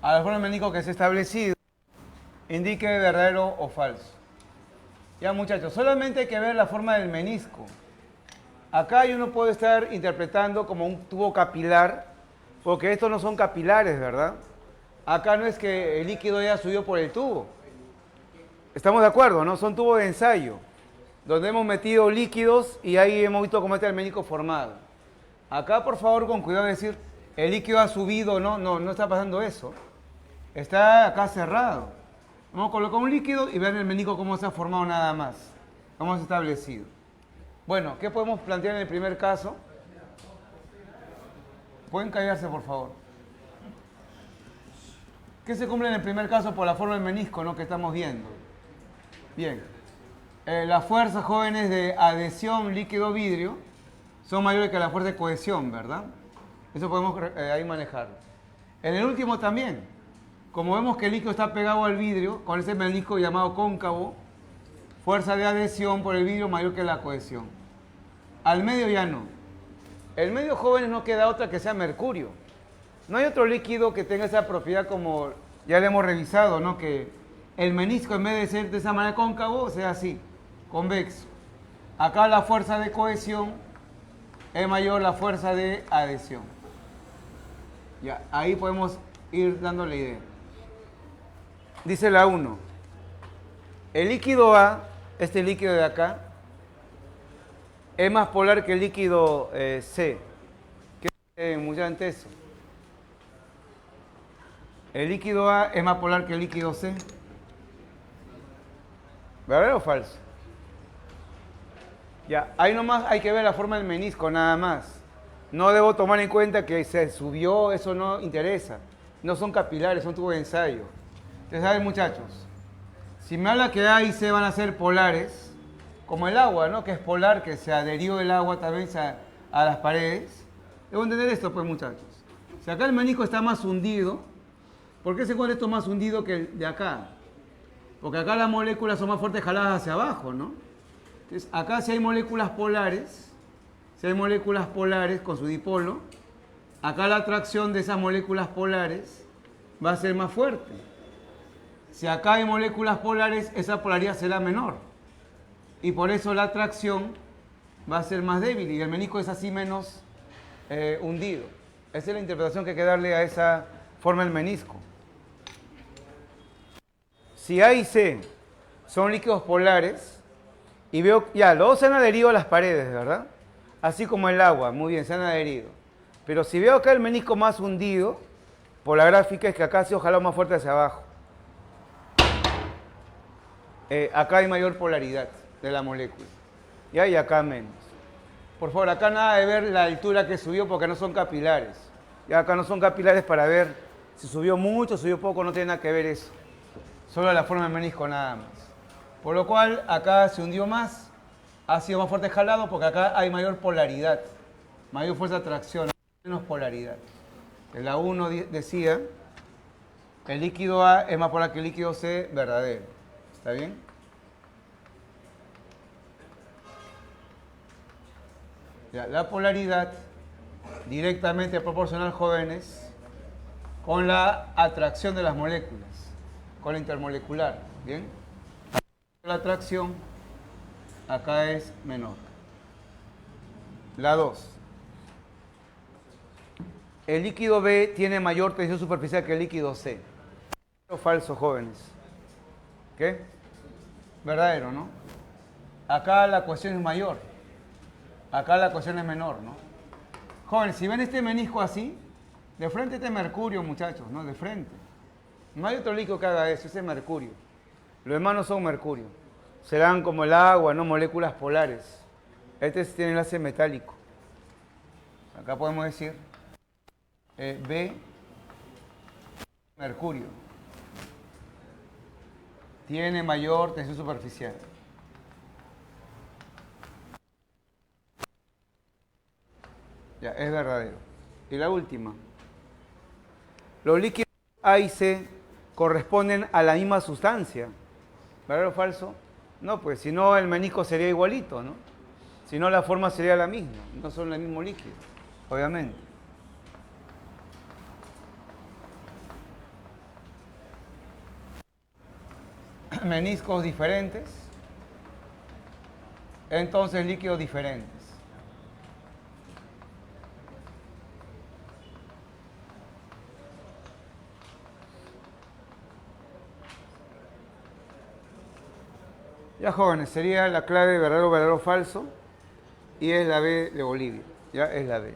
a la forma del menisco que se ha establecido, indique verdadero o falso. Ya muchachos, solamente hay que ver la forma del menisco. Acá uno puede estar interpretando como un tubo capilar, porque estos no son capilares, ¿verdad? Acá no es que el líquido ya subió por el tubo. Estamos de acuerdo, ¿no? Son tubos de ensayo, donde hemos metido líquidos y ahí hemos visto cómo está el menisco formado. Acá, por favor, con cuidado de decir, el líquido ha subido, no está pasando eso. Está acá cerrado. Vamos a colocar un líquido y ver el menisco cómo se ha formado nada más. Cómo se ha establecido. Bueno, ¿qué podemos plantear en el primer caso? Pueden callarse, por favor. ¿Qué se cumple en el primer caso por la forma del menisco, ¿no? Que estamos viendo? Bien. Las fuerzas jóvenes de adhesión líquido-vidrio son mayores que la fuerza de cohesión, ¿verdad? Eso podemos ahí manejarlo. En el último también. Como vemos que el líquido está pegado al vidrio, con ese menisco llamado cóncavo, fuerza de adhesión por el vidrio mayor que la cohesión. Al medio ya no. El medio jóvenes no queda otra que sea mercurio. No hay otro líquido que tenga esa propiedad como ya le hemos revisado, ¿no? Que el menisco en vez de ser de esa manera cóncavo, sea así, convexo. Acá la fuerza de cohesión es mayor la fuerza de adhesión. Ya, ahí podemos ir dando la idea. Dice la 1. El líquido A, este líquido de acá, es más polar que el líquido C. ¿Qué es muy ante eso? ¿El líquido A es más polar que el líquido C? ¿Verdadero o falso? Ya, ahí nomás hay que ver la forma del menisco, nada más. No debo tomar en cuenta que se subió, eso no interesa. No son capilares, son tubos de ensayo. Entonces, a ver, muchachos, si me habla que A y C van a ser polares, como el agua, ¿no? Que es polar, que se adherió el agua también a las paredes. Debo entender esto, pues, muchachos. Si acá el menisco está más hundido, ¿por qué se encuentra esto más hundido que el de acá? Porque acá las moléculas son más fuertes jaladas hacia abajo, ¿no? Entonces, acá si hay moléculas polares con su dipolo, acá la atracción de esas moléculas polares va a ser más fuerte. Si acá hay moléculas polares, esa polaridad será menor. Y por eso la atracción va a ser más débil y el menisco es así menos hundido. Esa es la interpretación que hay que darle a esa forma del menisco. Si A y C son líquidos polares, y veo, ya, los dos se han adherido a las paredes, ¿verdad? Así como el agua, muy bien, se han adherido. Pero si veo acá el menisco más hundido, por la gráfica es que acá se ha jalado más fuerte hacia abajo. Acá hay mayor polaridad de la molécula. ¿Ya? Y acá menos. Por favor, acá nada de ver la altura que subió porque no son capilares. Ya acá no son capilares para ver si subió mucho, subió poco, no tiene nada que ver eso. Solo la forma del menisco nada más. Por lo cual, acá se hundió más, ha sido más fuerte jalado porque acá hay mayor polaridad, mayor fuerza de atracción, menos polaridad. En la 1 decía, el líquido A es más polar que el líquido C verdadero. ¿Está bien? Ya, la polaridad directamente proporcional, jóvenes, con la atracción de las moléculas, con la intermolecular. ¿Bien? La atracción acá es menor. La 2. El líquido B tiene mayor tensión superficial que el líquido C. ¿Verdadero o falso, jóvenes? ¿Qué? Verdadero, ¿no? Acá la cohesión es mayor. Acá la cohesión es menor, ¿no? Jóvenes, si ven este menisco así, de frente este mercurio, muchachos, ¿no? De frente. No hay otro líquido que haga eso, ese es mercurio. Los demás no son mercurio. Serán como el agua, ¿no? Moléculas polares. Este tiene enlace metálico. Acá podemos decir B, mercurio. Tiene mayor tensión superficial. Ya, es verdadero. Y la última. Los líquidos A y C corresponden a la misma sustancia. ¿Verdadero o falso? No, pues si no el menisco sería igualito, ¿no? Si no la forma sería la misma. No son el mismo líquido, obviamente. meniscos diferentes, entonces líquidos diferentes. Ya jóvenes, sería la clave verdadero, verdadero, falso, y es la B de Bolivia, ya es la B.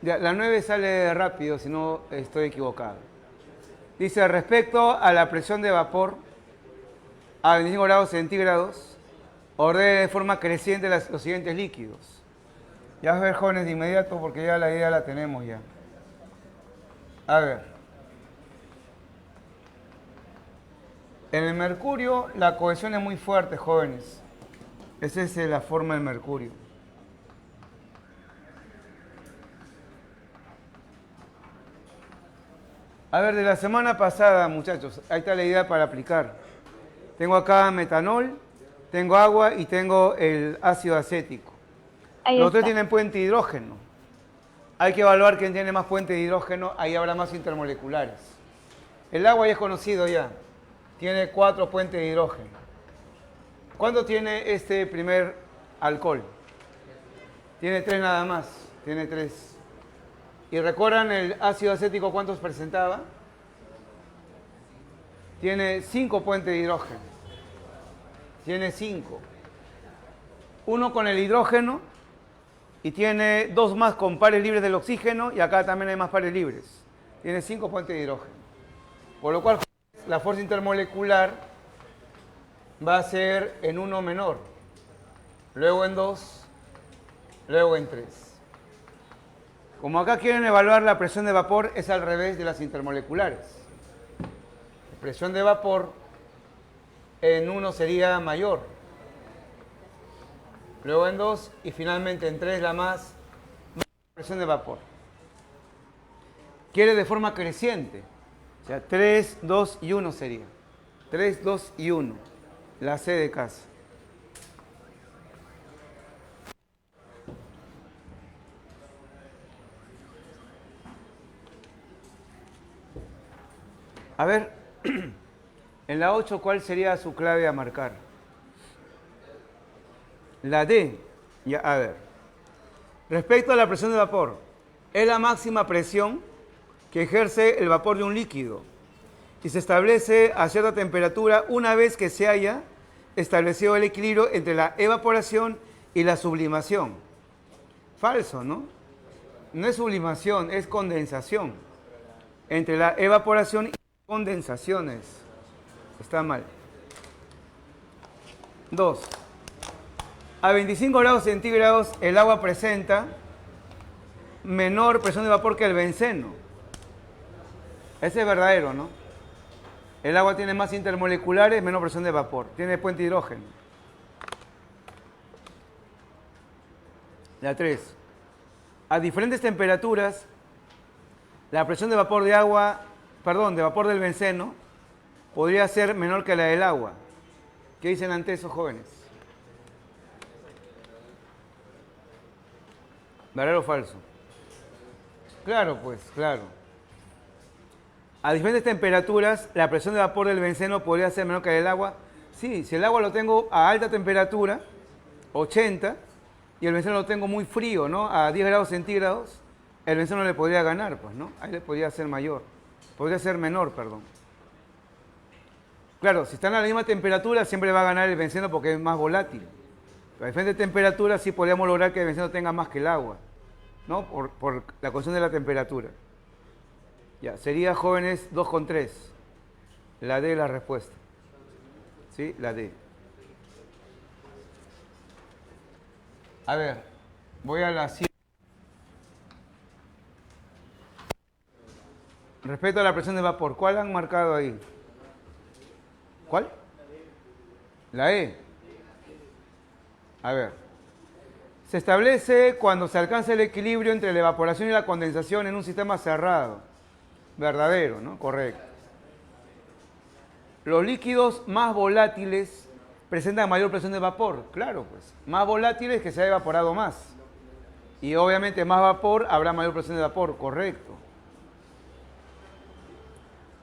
Ya, la 9 sale rápido, si no estoy equivocado. Dice, respecto a la presión de vapor a 25 grados centígrados, ordene de forma creciente los siguientes líquidos. Ya vas a ver, jóvenes, de inmediato, porque ya la idea la tenemos ya. A ver. En el mercurio la cohesión es muy fuerte, jóvenes. Esa es la forma del mercurio. A ver, de la semana pasada, muchachos, ahí está la idea para aplicar. Tengo acá metanol, tengo agua y tengo el ácido acético. Los tres tienen puente de hidrógeno. Hay que evaluar quién tiene más puente de hidrógeno, ahí habrá más intermoleculares. El agua ya es conocido ya, tiene 4 puentes de hidrógeno. ¿Cuánto tiene este primer alcohol? Tiene 3 nada más, tiene 3. ¿Y recuerdan el ácido acético cuántos presentaba? Tiene 5 puentes de hidrógeno. Tiene 5. Uno con el hidrógeno y tiene 2 más con pares libres del oxígeno y acá también hay más pares libres. Tiene 5 puentes de hidrógeno. Por lo cual la fuerza intermolecular va a ser en 1 menor, luego en 2, luego en 3. Como acá quieren evaluar la presión de vapor, es al revés de las intermoleculares. La presión de vapor en 1 sería mayor, luego en 2 y finalmente en 3 la más presión de vapor. Quiere de forma creciente, o sea, 3, 2 y 1 sería. 3, 2 y 1, la C de casa. A ver, en la 8, ¿cuál sería su clave a marcar? La D. Ya, a ver. Respecto a la presión de vapor, es la máxima presión que ejerce el vapor de un líquido y se establece a cierta temperatura una vez que se haya establecido el equilibrio entre la evaporación y la sublimación. Falso, ¿no? No es sublimación, es condensación. Entre la evaporación y condensaciones. Está mal. 2. A 25 grados centígrados el agua presenta menor presión de vapor que el benceno. Ese es verdadero, ¿no? El agua tiene más intermoleculares, menor presión de vapor. Tiene puente de hidrógeno. La 3. A diferentes temperaturas, la presión de vapor de agua, de vapor del benceno, podría ser menor que la del agua. ¿Qué dicen ante esos jóvenes? ¿Verdadero o falso? Claro, pues, claro. A diferentes temperaturas, la presión de vapor del benceno podría ser menor que la del agua. Sí, si el agua lo tengo a alta temperatura, 80, y el benceno lo tengo muy frío, ¿no? A 10 grados centígrados, el benceno le podría ganar, pues, ¿no? Ahí le podría ser mayor. Podría ser menor, perdón. Claro, si están a la misma temperatura, siempre va a ganar el benceno porque es más volátil. Pero a diferentes temperaturas sí podríamos lograr que el benceno tenga más que el agua, ¿no? Por la cuestión de la temperatura. Ya, sería, jóvenes, 2 con 3. La D es la respuesta. ¿Sí? La D. A ver, voy a la 7. Respecto a la presión de vapor, ¿cuál han marcado ahí? ¿Cuál? La E. A ver. Se establece cuando se alcanza el equilibrio entre la evaporación y la condensación en un sistema cerrado. Verdadero, ¿no? Correcto. Los líquidos más volátiles presentan mayor presión de vapor. Claro, pues. Más volátiles que se ha evaporado más. Y obviamente más vapor habrá mayor presión de vapor. Correcto.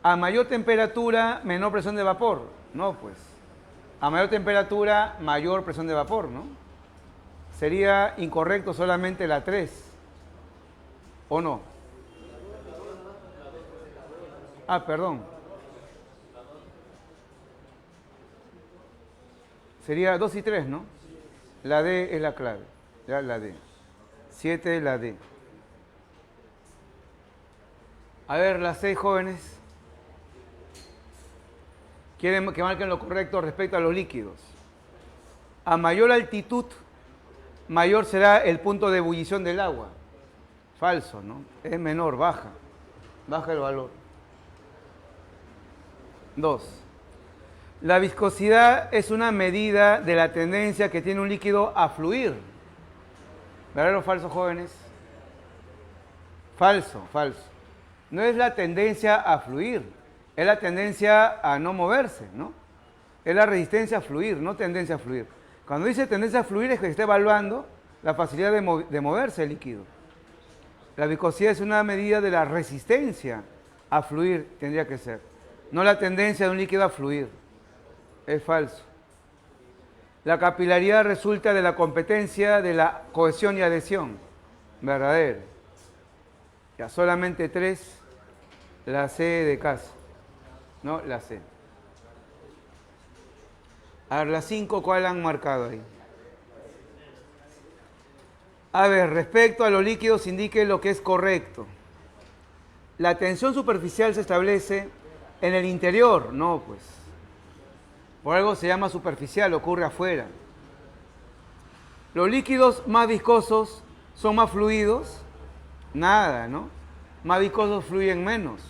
A mayor temperatura, menor presión de vapor. No, pues. A mayor temperatura, mayor presión de vapor, ¿no? Sería incorrecto solamente la 3. ¿O no? Ah, perdón. Sería 2 y 3, ¿no? La D es la clave. Ya, la D. 7 es la D. A ver, las 6 jóvenes. Quieren que marquen lo correcto respecto a los líquidos. A mayor altitud, mayor será el punto de ebullición del agua. Falso, ¿no? Es menor, baja. Baja el valor. 2. La viscosidad es una medida de la tendencia que tiene un líquido a fluir. ¿Verdadero o falso, jóvenes? Falso, falso. No es la tendencia a fluir, es la tendencia a no moverse, ¿no? Es la resistencia a fluir, no tendencia a fluir. Cuando dice tendencia a fluir es que está evaluando la facilidad de moverse el líquido. La viscosidad es una medida de la resistencia a fluir, tendría que ser. No la tendencia de un líquido a fluir. Es falso. La capilaridad resulta de la competencia de la cohesión y adhesión. Verdadero. Ya solamente 3. La C de casa. No, la C. A ver, las 5, ¿cuál han marcado ahí? A ver, respecto a los líquidos, indique lo que es correcto. La tensión superficial se establece en el interior. No, pues. Por algo se llama superficial, ocurre afuera. Los líquidos más viscosos son más fluidos. Nada, ¿no? Más viscosos fluyen menos.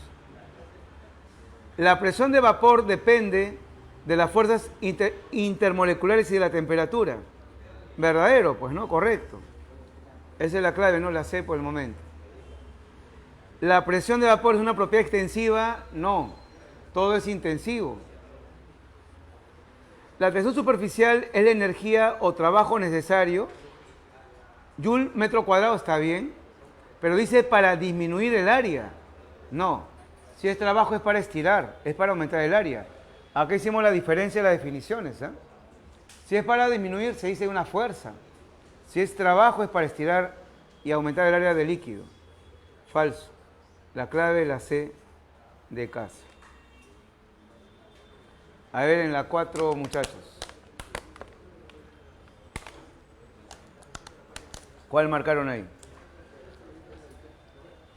La presión de vapor depende de las fuerzas intermoleculares y de la temperatura. Verdadero, pues, ¿no? Correcto. Esa es la clave, no la sé por el momento. ¿La presión de vapor es una propiedad extensiva? No. Todo es intensivo. La tensión superficial es la energía o trabajo necesario. Joule metro cuadrado está bien, pero dice para disminuir el área. No. Si es trabajo es para estirar, es para aumentar el área. Acá hicimos la diferencia de las definiciones, ¿eh? Si es para disminuir, se dice una fuerza. Si es trabajo, es para estirar y aumentar el área del líquido. Falso. La clave es la C de casa. A ver, en la 4, muchachos. ¿Cuál marcaron ahí?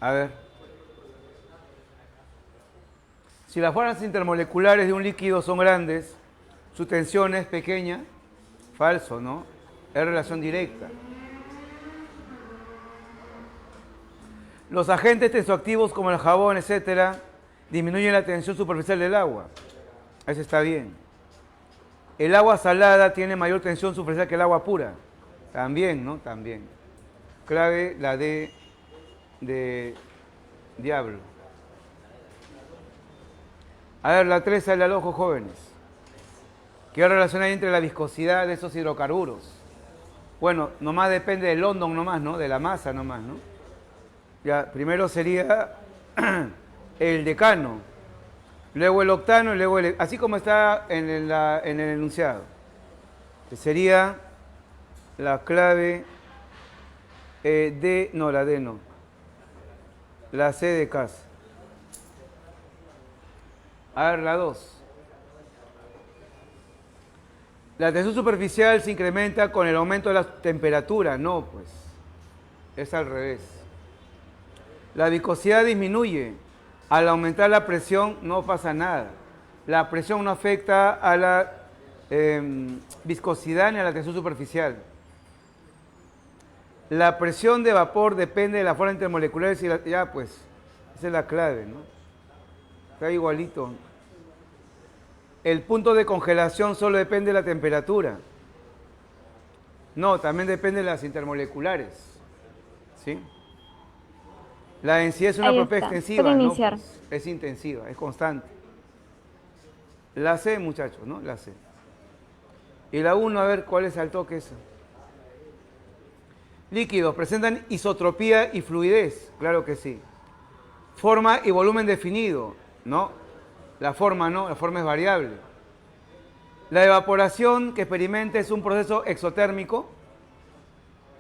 A ver. Si las fuerzas intermoleculares de un líquido son grandes, su tensión es pequeña. Falso, ¿no? Es relación directa. Los agentes tensoactivos como el jabón, etcétera, disminuyen la tensión superficial del agua. Eso está bien. El agua salada tiene mayor tensión superficial que el agua pura. También, ¿no? También. Clave la D de diablo. A ver, la 3 sale al ojo, jóvenes. ¿Qué relación hay entre la viscosidad de esos hidrocarburos? Bueno, nomás depende del London nomás, ¿no? De la masa nomás, ¿no? Ya, primero sería el decano, luego el octano y luego el... Así como está en el enunciado. Que sería la clave D, no, la D no. La C de casa. A ver, la 2. La tensión superficial se incrementa con el aumento de la temperatura. No, pues. Es al revés. La viscosidad disminuye. Al aumentar la presión no pasa nada. La presión no afecta a la viscosidad ni a la tensión superficial. La presión de vapor depende de la fuerza intermolecular. Ya, pues, esa es la clave, ¿no? Está igualito. El punto de congelación solo depende de la temperatura. No, también depende de las intermoleculares. ¿Sí? La densidad es una Ahí propiedad está. extensiva, Para ¿no? iniciar. Pues, es intensiva, es constante. La C, muchachos, ¿no? La C. Y la 1, a ver, ¿cuál es al toque eso? Líquidos, presentan isotropía y fluidez, claro que sí. Forma y volumen definido, ¿no? La forma no, la forma es variable. La evaporación que experimenta es un proceso exotérmico.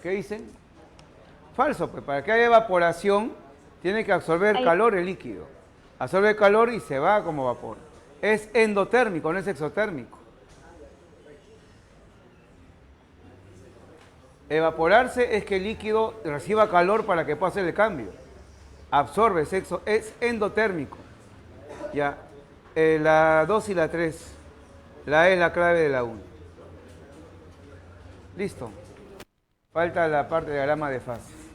¿Qué dicen? Falso, pues para que haya evaporación tiene que absorber Ahí, calor el líquido. Absorbe calor y se va como vapor. Es endotérmico, no es exotérmico. Evaporarse es que el líquido reciba calor para que pueda hacer el cambio. Absorbe, es endotérmico. Ya. La 2 y la 3. La E es la clave de la 1. Listo. Falta la parte de diagrama de fase.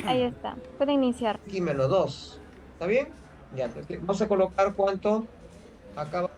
Ahí está. Puede iniciar. X menos 2. ¿Está bien? Ya, entonces vamos a colocar cuánto acaba.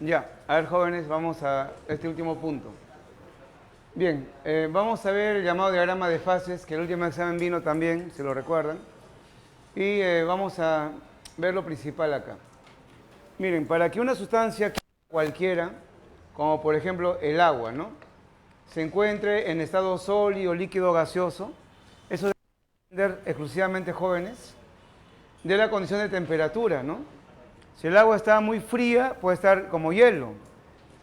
Ya, a ver jóvenes, vamos a este último punto. Bien, vamos a ver el llamado diagrama de fases, que el último examen vino también, se lo recuerdan. Y vamos a ver lo principal acá. Miren, para que una sustancia cualquiera, como por ejemplo el agua, ¿no?, se encuentre en estado sólido, líquido, gaseoso, eso debe depender exclusivamente, jóvenes, de la condición de temperatura, ¿no? Si el agua está muy fría, puede estar como hielo.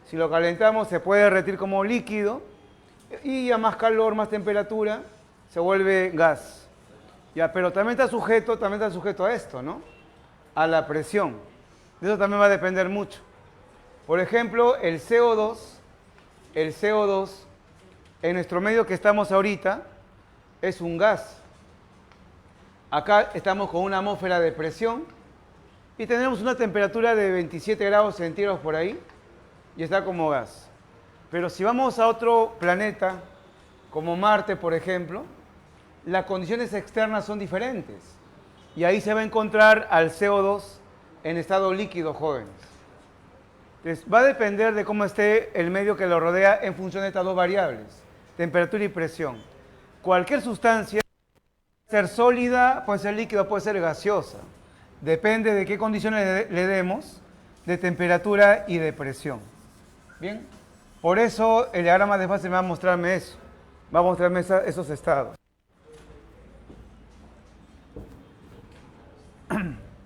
Si lo calentamos, se puede derretir como líquido. Y a más calor, más temperatura, se vuelve gas. Ya, pero también está sujeto a esto, ¿no? A la presión. De eso también va a depender mucho. Por ejemplo, el CO2, en nuestro medio que estamos ahorita, es un gas. Acá estamos con una atmósfera de presión y tenemos una temperatura de 27 grados centígrados por ahí y está como gas. Pero si vamos a otro planeta, como Marte, por ejemplo, las condiciones externas son diferentes. Y ahí se va a encontrar al CO2 en estado líquido, jóvenes. Entonces, va a depender de cómo esté el medio que lo rodea en función de estas dos variables, temperatura y presión. Cualquier sustancia puede ser sólida, puede ser líquida, puede ser gaseosa. Depende de qué condiciones le demos de temperatura y de presión. ¿Bien? Por eso el diagrama de fase me va a mostrarme eso. Va a mostrarme esos estados.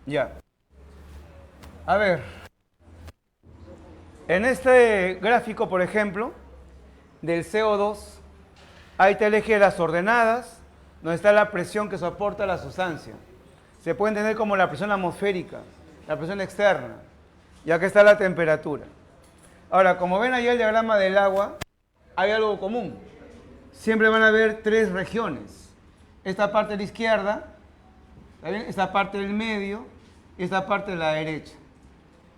Ya. A ver. En este gráfico, por ejemplo, del CO2, ahí está el eje de las ordenadas, donde está la presión que soporta la sustancia. Se puede entender como la presión atmosférica, la presión externa. Y acá está la temperatura. Ahora, como ven ahí el diagrama del agua, hay algo común. Siempre van a haber tres regiones. Esta parte de la izquierda, ¿está bien?, esta parte del medio y esta parte de la derecha.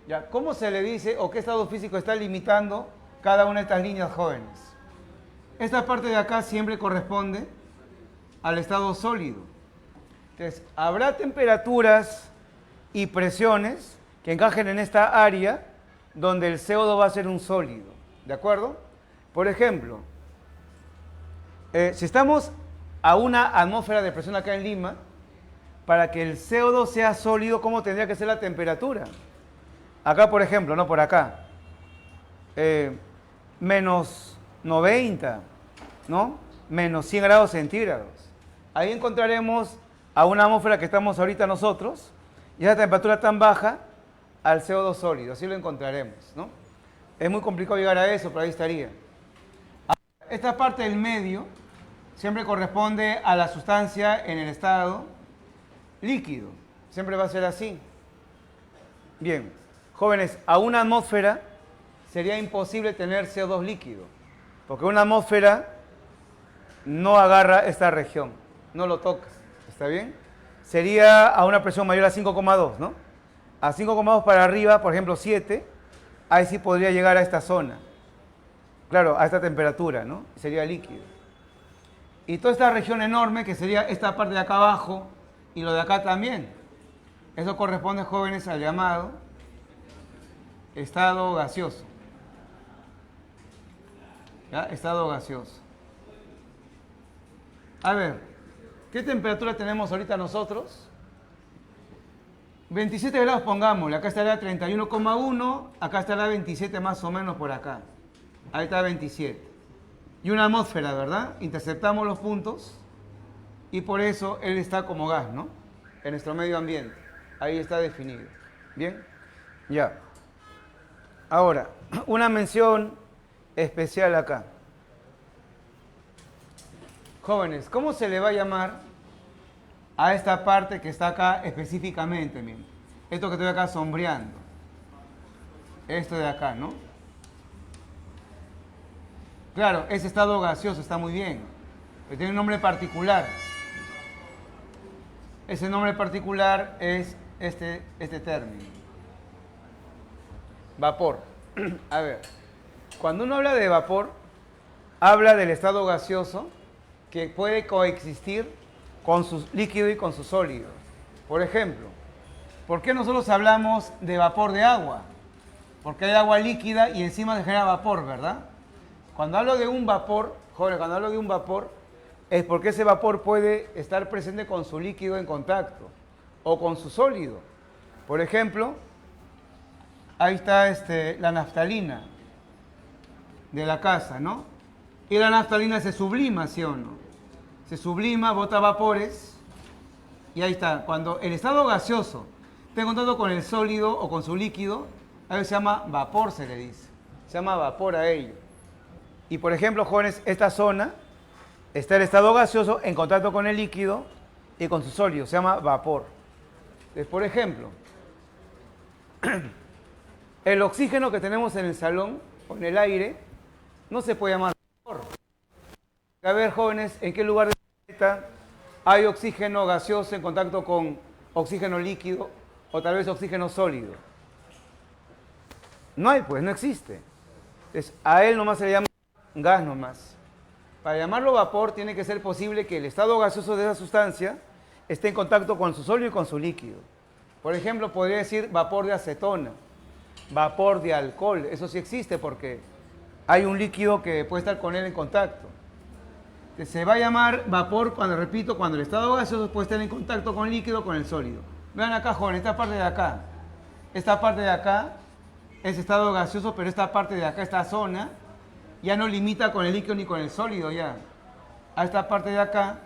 ¿Ya? ¿Cómo se le dice o qué estado físico está limitando cada una de estas líneas, jóvenes? Esta parte de acá siempre corresponde al estado sólido. Entonces, habrá temperaturas y presiones que encajen en esta área donde el CO2 va a ser un sólido, ¿de acuerdo? Por ejemplo, si estamos a una atmósfera de presión acá en Lima, para que el CO2 sea sólido, ¿cómo tendría que ser la temperatura? Acá, por ejemplo, no por acá, menos 90, ¿no? Menos 100 grados centígrados. Ahí encontraremos a una atmósfera que estamos ahorita nosotros, y esa temperatura tan baja, al CO2 sólido, así lo encontraremos, ¿no? Es muy complicado llegar a eso, pero ahí estaría. Esta parte del medio siempre corresponde a la sustancia en el estado líquido, siempre va a ser así. Bien, jóvenes, a una atmósfera sería imposible tener CO2 líquido, porque una atmósfera no agarra esta región, no lo toca, ¿está bien? Sería a una presión mayor a 5,2, ¿no? A 5,2 para arriba, por ejemplo 7, ahí sí podría llegar a esta zona. Claro, a esta temperatura, ¿no? Sería líquido. Y toda esta región enorme, que sería esta parte de acá abajo y lo de acá también. Eso corresponde, jóvenes, al llamado estado gaseoso. ¿Ya? Estado gaseoso. A ver, ¿qué temperatura tenemos ahorita nosotros? 27 grados, pongámosle. Acá estará 31,1, acá estará 27 más o menos por acá. Ahí está 27. Y una atmósfera, ¿verdad? Interceptamos los puntos y por eso él está como gas, ¿no? En nuestro medio ambiente. Ahí está definido. ¿Bien? Ya. Ahora, una mención especial acá. Jóvenes, ¿cómo se le va a llamar a esta parte que está acá específicamente? Miren, esto que estoy acá sombreando. Esto de acá, ¿no? Claro, ese estado gaseoso está muy bien, pero tiene un nombre particular. Ese nombre particular es este término. Vapor. A ver, cuando uno habla de vapor, habla del estado gaseoso que puede coexistir con su líquido y con su sólido. Por ejemplo, ¿por qué nosotros hablamos de vapor de agua? porque hay agua líquida y encima se genera vapor, ¿verdad? Cuando hablo de un vapor, jóvenes, cuando hablo de un vapor, es porque ese vapor puede estar presente con su líquido en contacto o con su sólido. Por ejemplo, ahí está la naftalina de la casa, ¿no? Y la naftalina se sublima, ¿sí o no? Se sublima, bota vapores, y ahí está. Cuando el estado gaseoso está en contacto con el sólido o con su líquido, a veces se llama vapor, se le dice. Se llama vapor a ello. Y por ejemplo, jóvenes, esta zona está el estado gaseoso en contacto con el líquido y con su sólido, se llama vapor. Entonces, por ejemplo, el oxígeno que tenemos en el salón o en el aire no se puede llamar vapor. A ver, jóvenes, ¿en qué lugar del planeta hay oxígeno gaseoso en contacto con oxígeno líquido o tal vez oxígeno sólido? No hay, pues, no existe. Entonces, a él nomás se le llama gas nomás. Para llamarlo vapor tiene que ser posible que el estado gaseoso de esa sustancia esté en contacto con su sólido y con su líquido. Por ejemplo, podría decir vapor de acetona, vapor de alcohol. Eso sí existe porque hay un líquido que puede estar con él en contacto. Se va a llamar vapor cuando, repito, cuando el estado gaseoso puede estar en contacto con el líquido o con el sólido. Vean acá, jóvenes, esta parte de acá. Esta parte de acá es estado gaseoso, pero esta parte de acá, esta zona, ya no limita con el líquido ni con el sólido ya. A esta parte de acá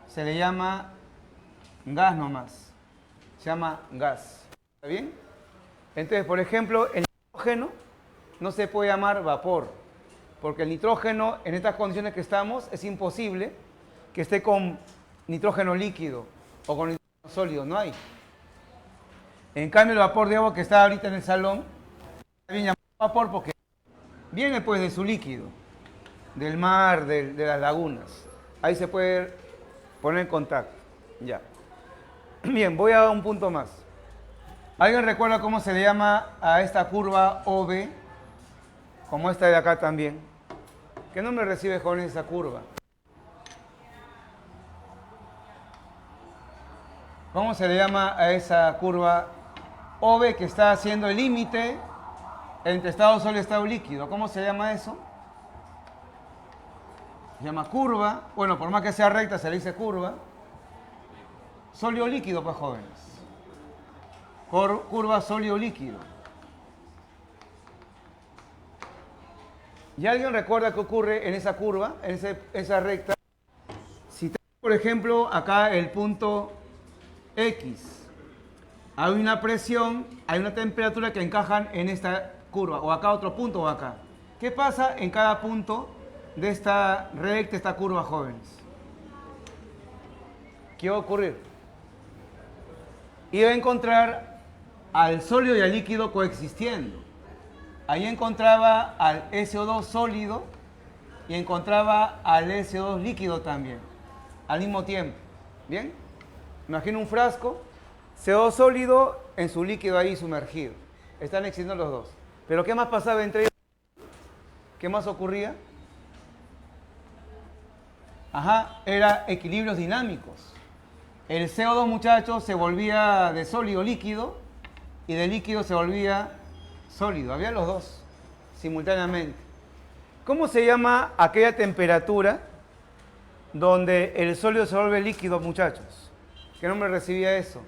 se le llama gas nomás. Se llama gas. ¿Está bien? Entonces, por ejemplo, el nitrógeno no se puede llamar vapor, porque el nitrógeno, en estas condiciones que estamos, es imposible que esté con nitrógeno líquido o con nitrógeno sólido, no hay. En cambio, el vapor de agua que está ahorita en el salón, está bien llamado vapor porque viene pues de su líquido, del mar, de las lagunas. Ahí se puede poner en contacto. Ya. Bien, voy a un punto más. ¿Alguien recuerda cómo se le llama a esta curva OB? Como esta de acá también. ¿Qué nombre recibe, jóvenes, esa curva? ¿Cómo se le llama a esa curva OB que está haciendo el límite entre estado sólido y estado líquido? ¿Cómo se llama eso? Se llama curva. Bueno, por más que sea recta, se le dice curva. Sólido líquido, pues, jóvenes. Curva sólido líquido. ¿Y alguien recuerda qué ocurre en esa curva, en esa recta? Si tengo, por ejemplo, acá el punto X, hay una presión, hay una temperatura que encajan en esta curva, o acá otro punto o acá. ¿Qué pasa en cada punto de esta recta, esta curva, jóvenes? ¿Qué va a ocurrir? Iba a encontrar al sólido y al líquido coexistiendo. Ahí encontraba al SO2 sólido y encontraba al SO2 líquido también, al mismo tiempo. ¿Bien? Imagina un frasco, CO2 sólido en su líquido ahí sumergido. Están existiendo los dos. Pero ¿qué más pasaba entre ellos? ¿Qué más ocurría? Ajá, era equilibrios dinámicos. El CO2, muchachos, se volvía de sólido líquido y de líquido se volvía sólido. Había los dos simultáneamente. ¿Cómo se llama aquella temperatura donde el sólido se vuelve líquido, muchachos? ¿Qué nombre recibía eso?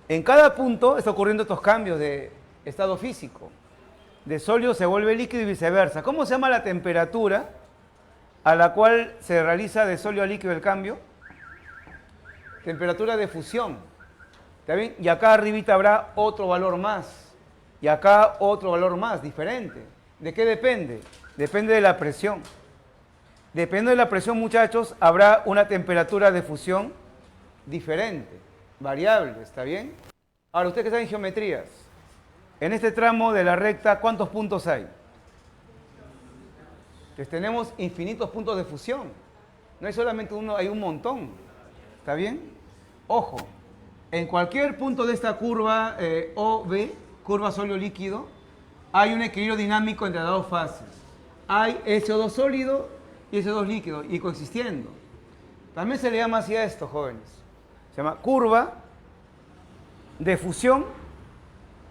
En cada punto está ocurriendo estos cambios de estado físico. De sólido se vuelve líquido y viceversa. ¿Cómo se llama la temperatura a la cual se realiza de sólido a líquido el cambio? Temperatura de fusión. ¿Está bien? Y acá arribita habrá otro valor más. Y acá otro valor más, diferente. ¿De qué depende? Depende de la presión. Depende de la presión, muchachos, habrá una temperatura de fusión diferente, variable, ¿está bien? Ahora, ustedes que están en geometrías, en este tramo de la recta, ¿cuántos puntos hay? Pues tenemos infinitos puntos de fusión. No hay solamente uno, hay un montón. ¿Está bien? Ojo, en cualquier punto de esta curva OB, curva sólido líquido, hay un equilibrio dinámico entre las dos fases. Hay SO2 sólido y SO2 líquido, y coexistiendo. También se le llama así a esto, jóvenes. Se llama curva de fusión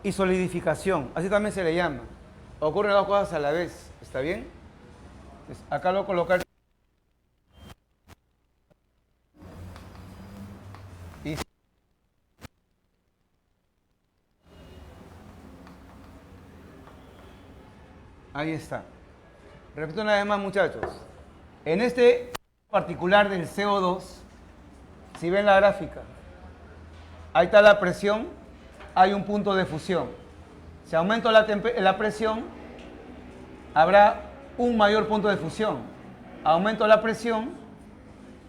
y solidificación, así también se le llama. Ocurren las dos cosas a la vez, ¿está bien? Entonces, acá lo voy a colocar. Y ahí está. Repito una vez más, muchachos. En este particular del CO2, si ven la gráfica, ahí está la presión, hay un punto de fusión. Si aumento la presión, habrá un mayor punto de fusión. Aumento la presión,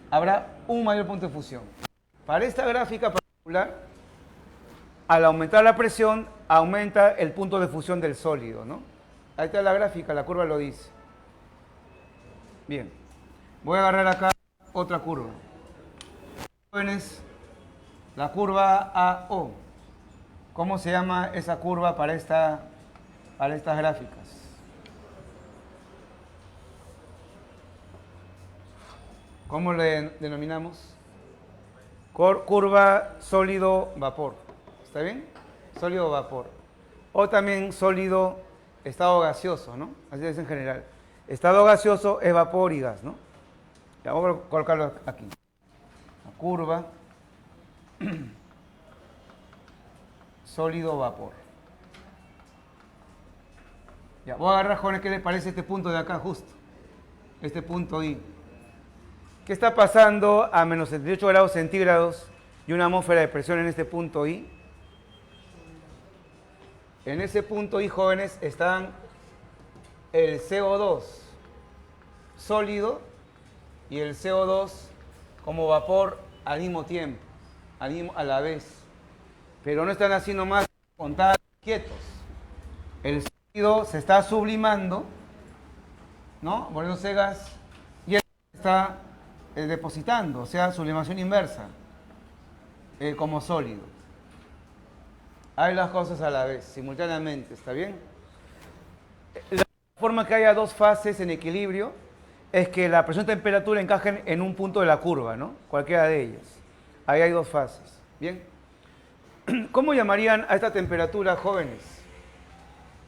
habrá un mayor punto de fusión. Para esta gráfica particular, al aumentar la presión, aumenta el punto de fusión del sólido, ¿no? Ahí está la gráfica, la curva lo dice. Bien, voy a agarrar acá otra curva. Jóvenes, la curva AO. ¿Cómo se llama esa curva para estas gráficas? ¿Cómo le denominamos? Curva sólido-vapor. ¿Está bien? Sólido-vapor. O también sólido estado gaseoso, ¿no? Así es en general. Estado gaseoso es vapor y gas, ¿no? Ya, vamos a colocarlo aquí. La curva sólido-vapor. Ya, voy a agarrar, jóvenes, ¿qué les parece este punto de acá justo? Este punto I. ¿Qué está pasando a menos 78 grados centígrados y una atmósfera de presión en este punto I? En ese punto I, jóvenes, están el CO2 sólido y el CO2 como vapor al mismo tiempo, a la vez. Pero no están así nomás contados quietos. El sólido se está sublimando, ¿no? Volviéndose gas, y él está depositando, o sea, sublimación inversa, como sólido. Hay las cosas a la vez, simultáneamente, ¿está bien? La forma que haya dos fases en equilibrio es que la presión y temperatura encajen en un punto de la curva, ¿no? Cualquiera de ellas. Ahí hay dos fases, ¿bien? ¿Cómo llamarían a esta temperatura, jóvenes?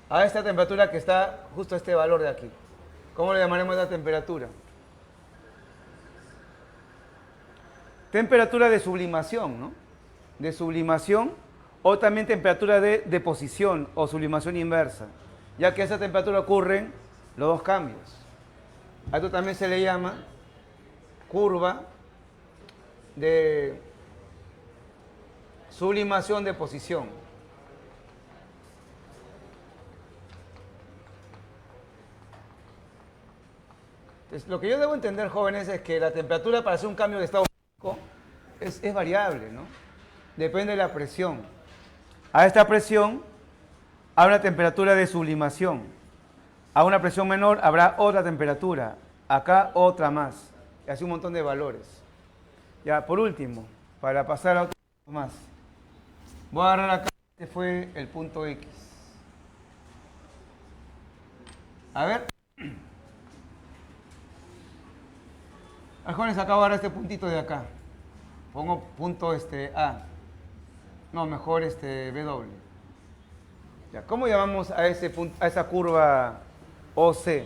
A esta temperatura que está justo a este valor de aquí. ¿Cómo le llamaremos a esta temperatura? Temperatura de sublimación, ¿no? De sublimación o también temperatura de deposición o sublimación inversa, ya que a esa temperatura ocurren los dos cambios. A esto también se le llama curva de sublimación deposición. Entonces, lo que yo debo entender, jóvenes, es que la temperatura para hacer un cambio de estado es variable, ¿no? Depende de la presión. A esta presión habrá una temperatura de sublimación. A una presión menor habrá otra temperatura. Acá otra más. Y así un montón de valores. Ya, por último, para pasar a otro más. Voy a agarrar acá, este fue el punto X. A ver. Jóvenes, acá voy a agarrar este puntito de acá. Pongo punto A. No, mejor W. Ya, ¿cómo llamamos a ese punto, a esa curva OC?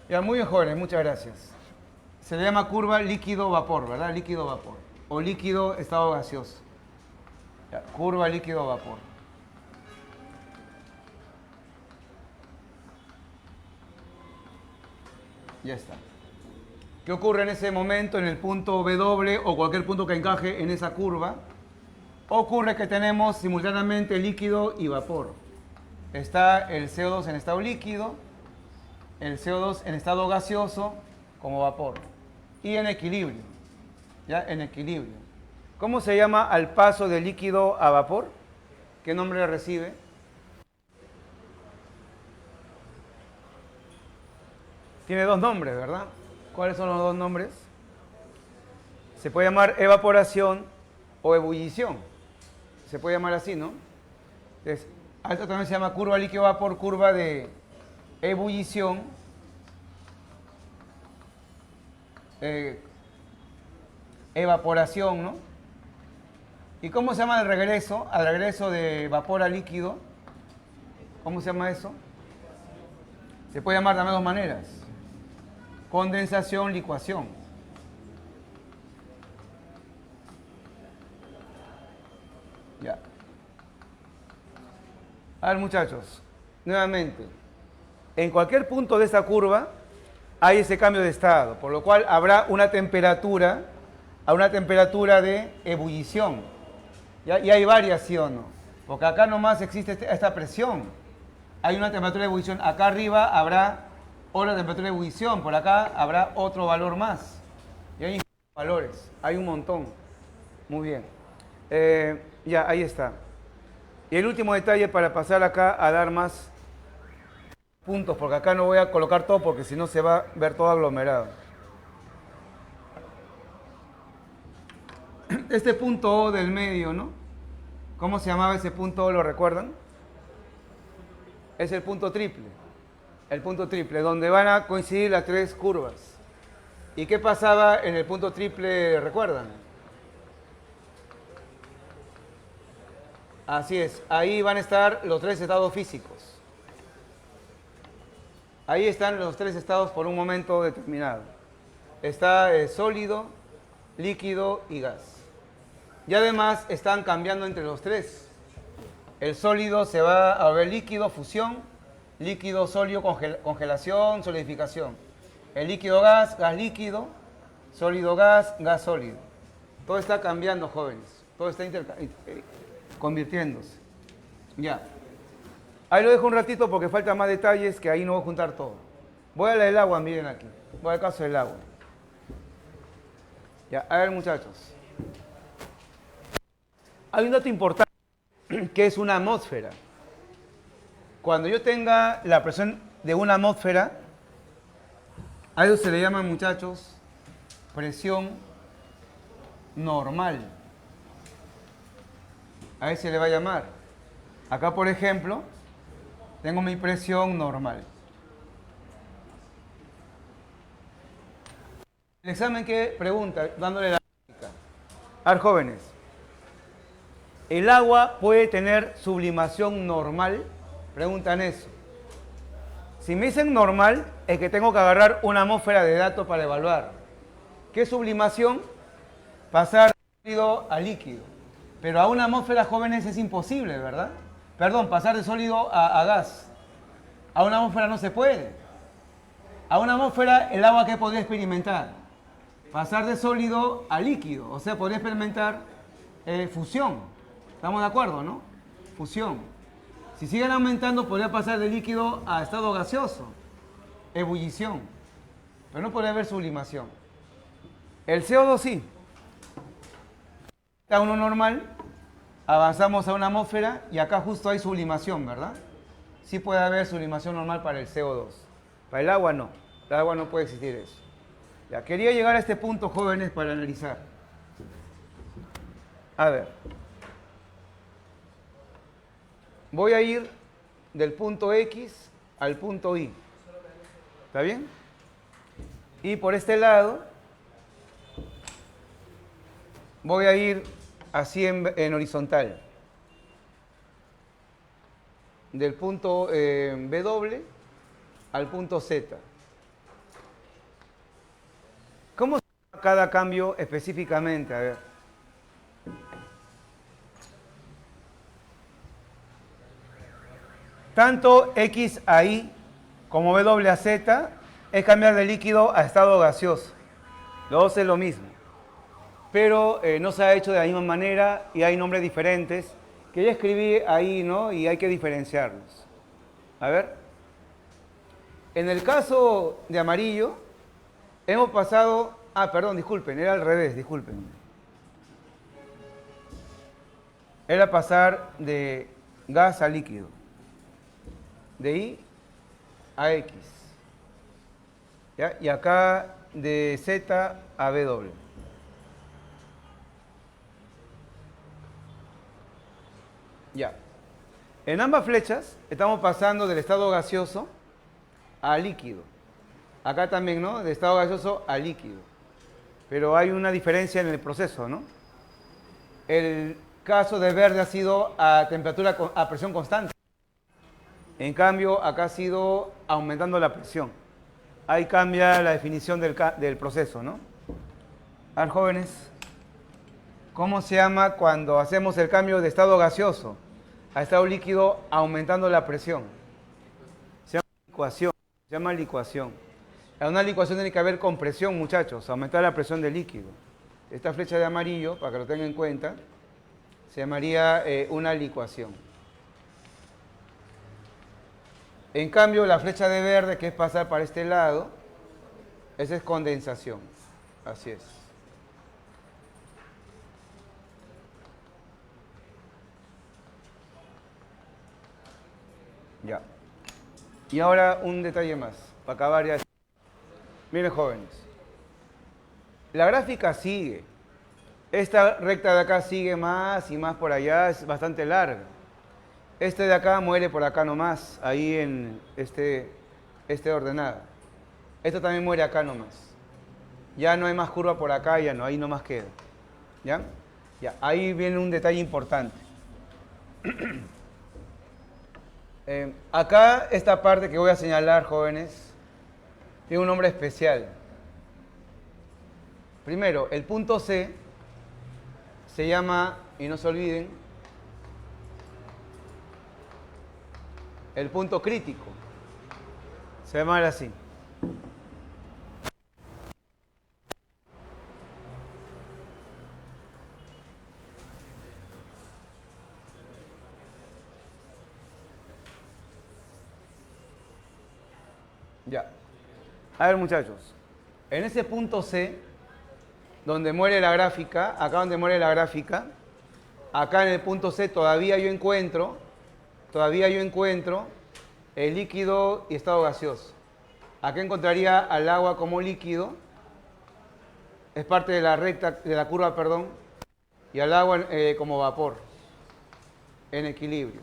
Ya, muy bien, jóvenes, muchas gracias. Se le llama curva líquido-vapor, ¿verdad? Líquido-vapor. O líquido estado gaseoso. Ya, curva líquido-vapor. Ya está. ¿Qué ocurre en ese momento en el punto W o cualquier punto que encaje en esa curva? Ocurre que tenemos simultáneamente líquido y vapor. Está el CO2 en estado líquido, el CO2 en estado gaseoso como vapor y en equilibrio. ¿Ya? En equilibrio. ¿Cómo se llama al paso de líquido a vapor? ¿Qué nombre recibe? Tiene dos nombres, ¿verdad? ¿Cuáles son los dos nombres? Se puede llamar evaporación o ebullición. Se puede llamar así, ¿no? Entonces, a esto también se llama curva líquido-vapor, curva de ebullición evaporación, ¿no? ¿Y cómo se llama el regreso? Al regreso de vapor a líquido. ¿Cómo se llama eso? Se puede llamar de dos maneras. Condensación, licuación. Ya. A ver, muchachos, nuevamente, en cualquier punto de esta curva hay ese cambio de estado, por lo cual habrá una temperatura, de ebullición. ¿Ya? Y hay varias, ¿sí o no? Porque acá nomás existe esta presión. Hay una temperatura de ebullición. Acá arriba habrá otra temperatura de ebullición. Por acá habrá otro valor más. Y hay valores. Hay un montón. Muy bien. Ya, ahí está. Y el último detalle para pasar acá a dar más puntos, porque acá no voy a colocar todo porque si no se va a ver todo aglomerado. Este punto O del medio, ¿no? ¿Cómo se llamaba ese punto O? ¿Lo recuerdan? Es el punto triple. El punto triple, donde van a coincidir las tres curvas. ¿Y qué pasaba en el punto triple, recuerdan? Así es, ahí van a estar los tres estados físicos. Ahí están los tres estados por un momento determinado. Está sólido, líquido y gas. Y además están cambiando entre los tres. El sólido se va a ver líquido, fusión, líquido sólido, congelación, solidificación. El líquido gas, gas líquido, sólido gas, gas sólido. Todo está cambiando, jóvenes. Todo está convirtiéndose. Ya. Ahí lo dejo un ratito porque faltan más detalles que ahí no voy a juntar todo. Voy a la del agua, miren aquí. Voy al caso del agua. Ya, a ver, muchachos. Hay un dato importante que es una atmósfera. Cuando yo tenga la presión de una atmósfera, a eso se le llama, muchachos, presión normal. A eso se le va a llamar. Acá, por ejemplo, tengo mi presión normal. El examen que pregunta, dándole la lógica. A ver, jóvenes. ¿El agua puede tener sublimación normal? Preguntan eso. Si me dicen normal, es que tengo que agarrar una atmósfera de datos para evaluar. ¿Qué es sublimación? Pasar de sólido a líquido. Pero a una atmósfera, jóvenes, es imposible, ¿verdad? Perdón, pasar de sólido a gas. A una atmósfera no se puede. A una atmósfera, el agua, ¿qué podría experimentar? Pasar de sólido a líquido. O sea, podría experimentar fusión. ¿Estamos de acuerdo, no? Fusión. Si siguen aumentando, podría pasar de líquido a estado gaseoso. Ebullición. Pero no podría haber sublimación. El CO2 sí. Está uno normal, avanzamos a una atmósfera y acá justo hay sublimación, ¿verdad? Sí puede haber sublimación normal para el CO2. Para el agua no. El agua no puede existir eso. Ya, quería llegar a este punto, jóvenes, para analizar. A ver. Voy a ir del punto X al punto Y. ¿Está bien? Y por este lado voy a ir así en horizontal. Del punto W al punto Z. ¿Cómo se llama cada cambio específicamente? A ver. Tanto X a Y como W a Z es cambiar de líquido a estado gaseoso. Los dos es lo mismo. Pero no se ha hecho de la misma manera y hay nombres diferentes que ya escribí ahí, ¿no? Y hay que diferenciarlos. A ver. En el caso de amarillo, hemos pasado... Ah, perdón, disculpen, era al revés, disculpen. Era pasar de gas a líquido. De Y a X. ¿Ya? Y acá de Z a W. Ya. En ambas flechas estamos pasando del estado gaseoso a líquido. Acá también, ¿no? De estado gaseoso a líquido. pero hay una diferencia en el proceso, ¿no? El caso de verde ha sido a a presión constante. En cambio, acá ha sido aumentando la presión. Ahí cambia la definición del proceso, ¿no? A ver, jóvenes, ¿cómo se llama cuando hacemos el cambio de estado gaseoso a estado líquido aumentando la presión? Se llama licuación. Se llama licuación. En una licuación tiene que haber compresión, muchachos, aumentar la presión del líquido. Esta flecha de amarillo, para que lo tengan en cuenta, se llamaría una licuación. En cambio, la flecha de verde, que es pasar para este lado, esa es condensación. Así es. Ya. Y ahora un detalle más, para acabar ya. Miren, jóvenes. La gráfica sigue. Esta recta de acá sigue más y más por allá, es bastante larga. Este de acá muere por acá nomás, ahí en este ordenada. Esto también muere acá nomás. Ya no hay más curva por acá, ya no, ahí nomás queda. ¿Ya? Ya, ahí viene un detalle importante. Acá, esta parte que voy a señalar, jóvenes, tiene un nombre especial. Primero, el punto C se llama, y no se olviden, el punto crítico. Se llama así. Ya. A ver, muchachos. En ese punto C, donde muere la gráfica, acá donde muere la gráfica, acá en el punto C todavía yo encuentro el líquido y estado gaseoso. Acá encontraría al agua como líquido, es parte de la curva, perdón, y al agua como vapor, en equilibrio.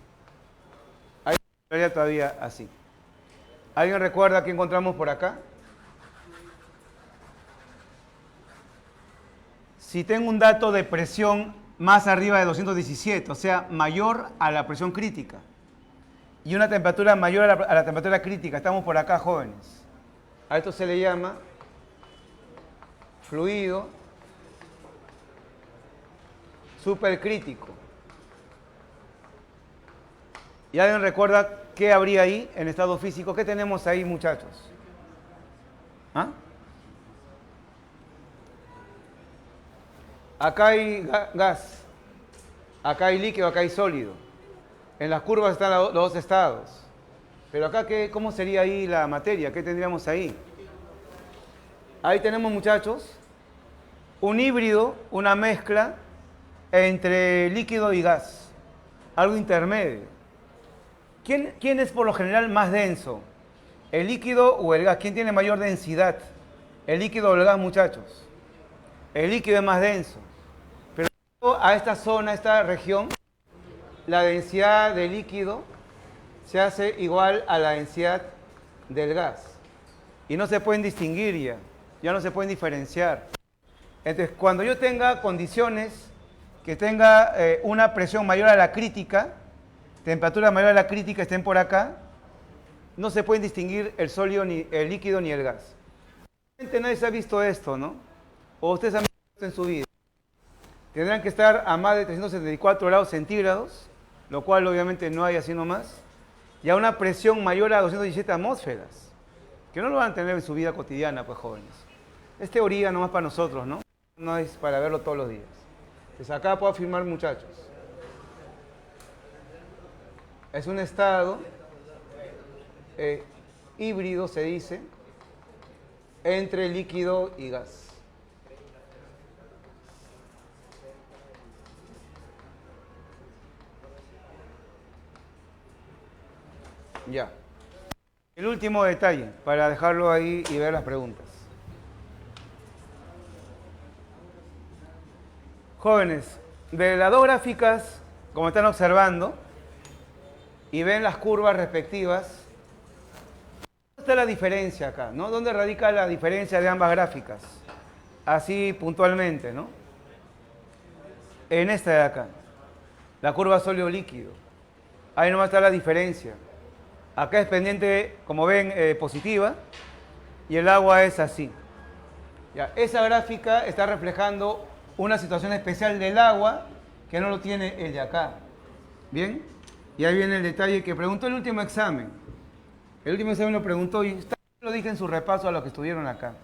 Ahí encontraría todavía así. ¿Alguien recuerda qué encontramos por acá? Si tengo un dato de presión más arriba de 217, o sea, mayor a la presión crítica, y una temperatura mayor a la temperatura crítica, estamos por acá, jóvenes. A esto se le llama fluido supercrítico. ¿Y alguien recuerda qué habría ahí en estado físico? ¿Qué tenemos ahí, muchachos? ¿Ah? Acá hay gas, acá hay líquido, acá hay sólido. En las curvas están los dos estados. Pero acá, ¿cómo sería ahí la materia? ¿Qué tendríamos ahí? Ahí tenemos, muchachos, un híbrido, una mezcla entre líquido y gas. Algo intermedio. ¿Quién es por lo general más denso? ¿El líquido o el gas? ¿Quién tiene mayor densidad? ¿El líquido o el gas, muchachos? El líquido es más denso. Pero a esta zona, a esta región, la densidad del líquido se hace igual a la densidad del gas. Y no se pueden distinguir ya no se pueden diferenciar. Entonces, cuando yo tenga condiciones que tenga una presión mayor a la crítica, temperatura mayor a la crítica, estén por acá, no se pueden distinguir el sólido, ni el líquido, ni el gas. Nadie se ha visto esto, ¿no? O ustedes han visto esto en su vida. Tendrán que estar a más de 374 grados centígrados, lo cual obviamente no hay así nomás, y a una presión mayor a 217 atmósferas, que no lo van a tener en su vida cotidiana, pues, jóvenes. Es teoría nomás para nosotros, ¿no? No es para verlo todos los días. Entonces acá puedo afirmar, muchachos, es un estado híbrido, se dice, entre líquido y gas. Ya. El último detalle, para dejarlo ahí y ver las preguntas. Jóvenes, de las dos gráficas, como están observando, y ven las curvas respectivas, ¿dónde está la diferencia acá? ¿No? ¿Dónde radica la diferencia de ambas gráficas? así puntualmente, ¿no? En esta de acá, la curva sólido-líquido. Ahí nomás está la diferencia. Acá es pendiente, como ven, positiva, y el agua es así. Ya, esa gráfica está reflejando una situación especial del agua que no lo tiene el de acá. ¿Bien? Y ahí viene el detalle que preguntó el último examen. El último examen lo preguntó y lo dije en su repaso a los que estuvieron acá.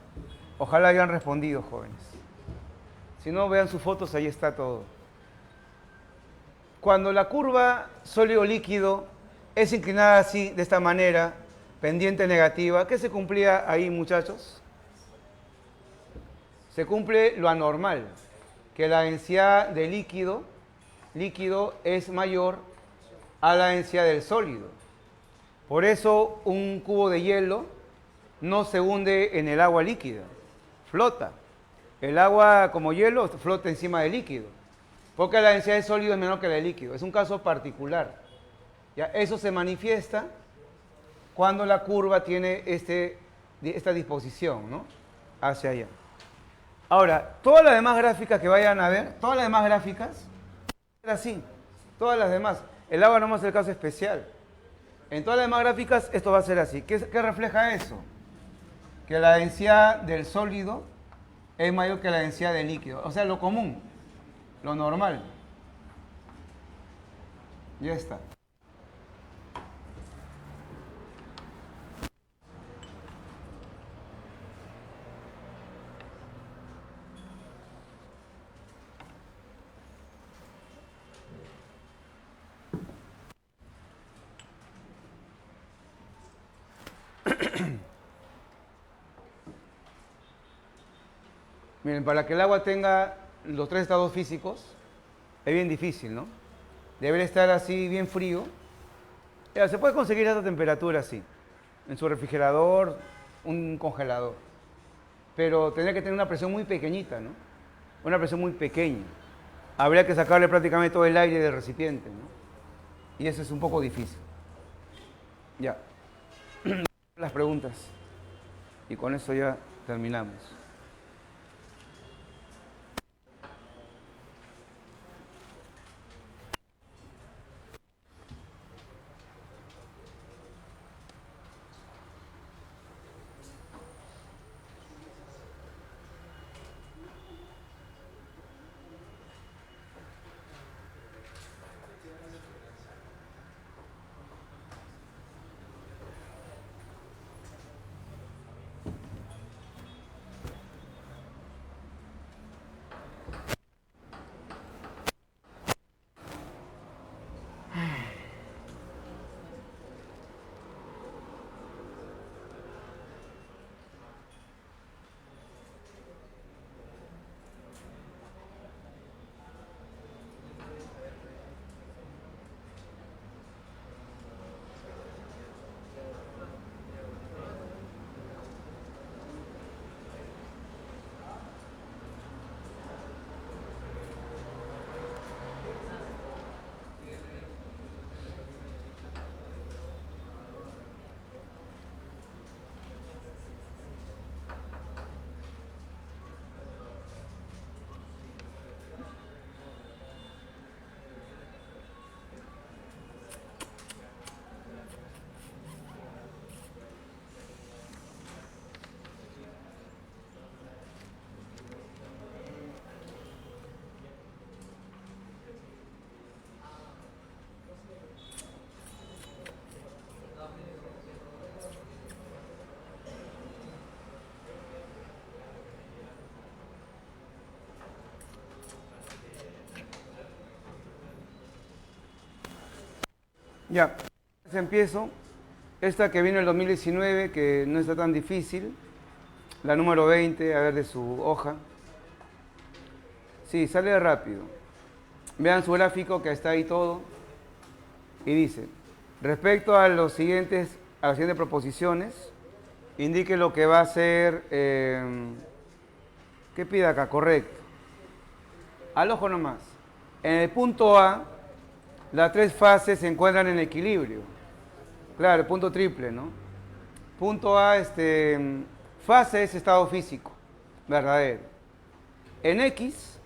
Ojalá hayan respondido, jóvenes. Si no, vean sus fotos, ahí está todo. Cuando la curva sólido-líquido es inclinada así, de esta manera, pendiente negativa, ¿qué se cumplía ahí, muchachos? Se cumple lo anormal, que la densidad de líquido es mayor a la densidad del sólido. Por eso un cubo de hielo no se hunde en el agua líquida, flota. El agua como hielo flota encima del líquido, porque la densidad del sólido es menor que la del líquido. Es un caso particular. ¿Ya? Eso se manifiesta cuando la curva tiene esta disposición, ¿no? Hacia allá. Ahora, todas las demás gráficas que vayan a ver, todas las demás gráficas, así, todas las demás. El agua no es el caso especial. En todas las demás gráficas esto va a ser así. ¿Qué refleja eso? Que la densidad del sólido es mayor que la densidad del líquido. O sea, lo común, lo normal. Ya está. Miren, para que el agua tenga los tres estados físicos, es bien difícil, ¿no? Debe estar así bien frío. Se puede conseguir a esta temperatura así, en su refrigerador, un congelador. Pero tendría que tener una presión muy pequeñita, ¿no? Una presión muy pequeña. Habría que sacarle prácticamente todo el aire del recipiente, ¿no? Y eso es un poco difícil. Ya. Las preguntas. Y con eso ya terminamos. Ya, empiezo. Esta que viene el 2019, que no está tan difícil. La número 20, a ver de su hoja. Sí, sale rápido. Vean su gráfico que está ahí todo. Y dice, respecto a las siguientes proposiciones, indique lo que va a ser, ¿qué pide acá? Correcto. Al ojo nomás. En el punto A, las tres fases se encuentran en equilibrio. Claro, punto triple, ¿no? Punto A, fase es estado físico, verdadero. En X,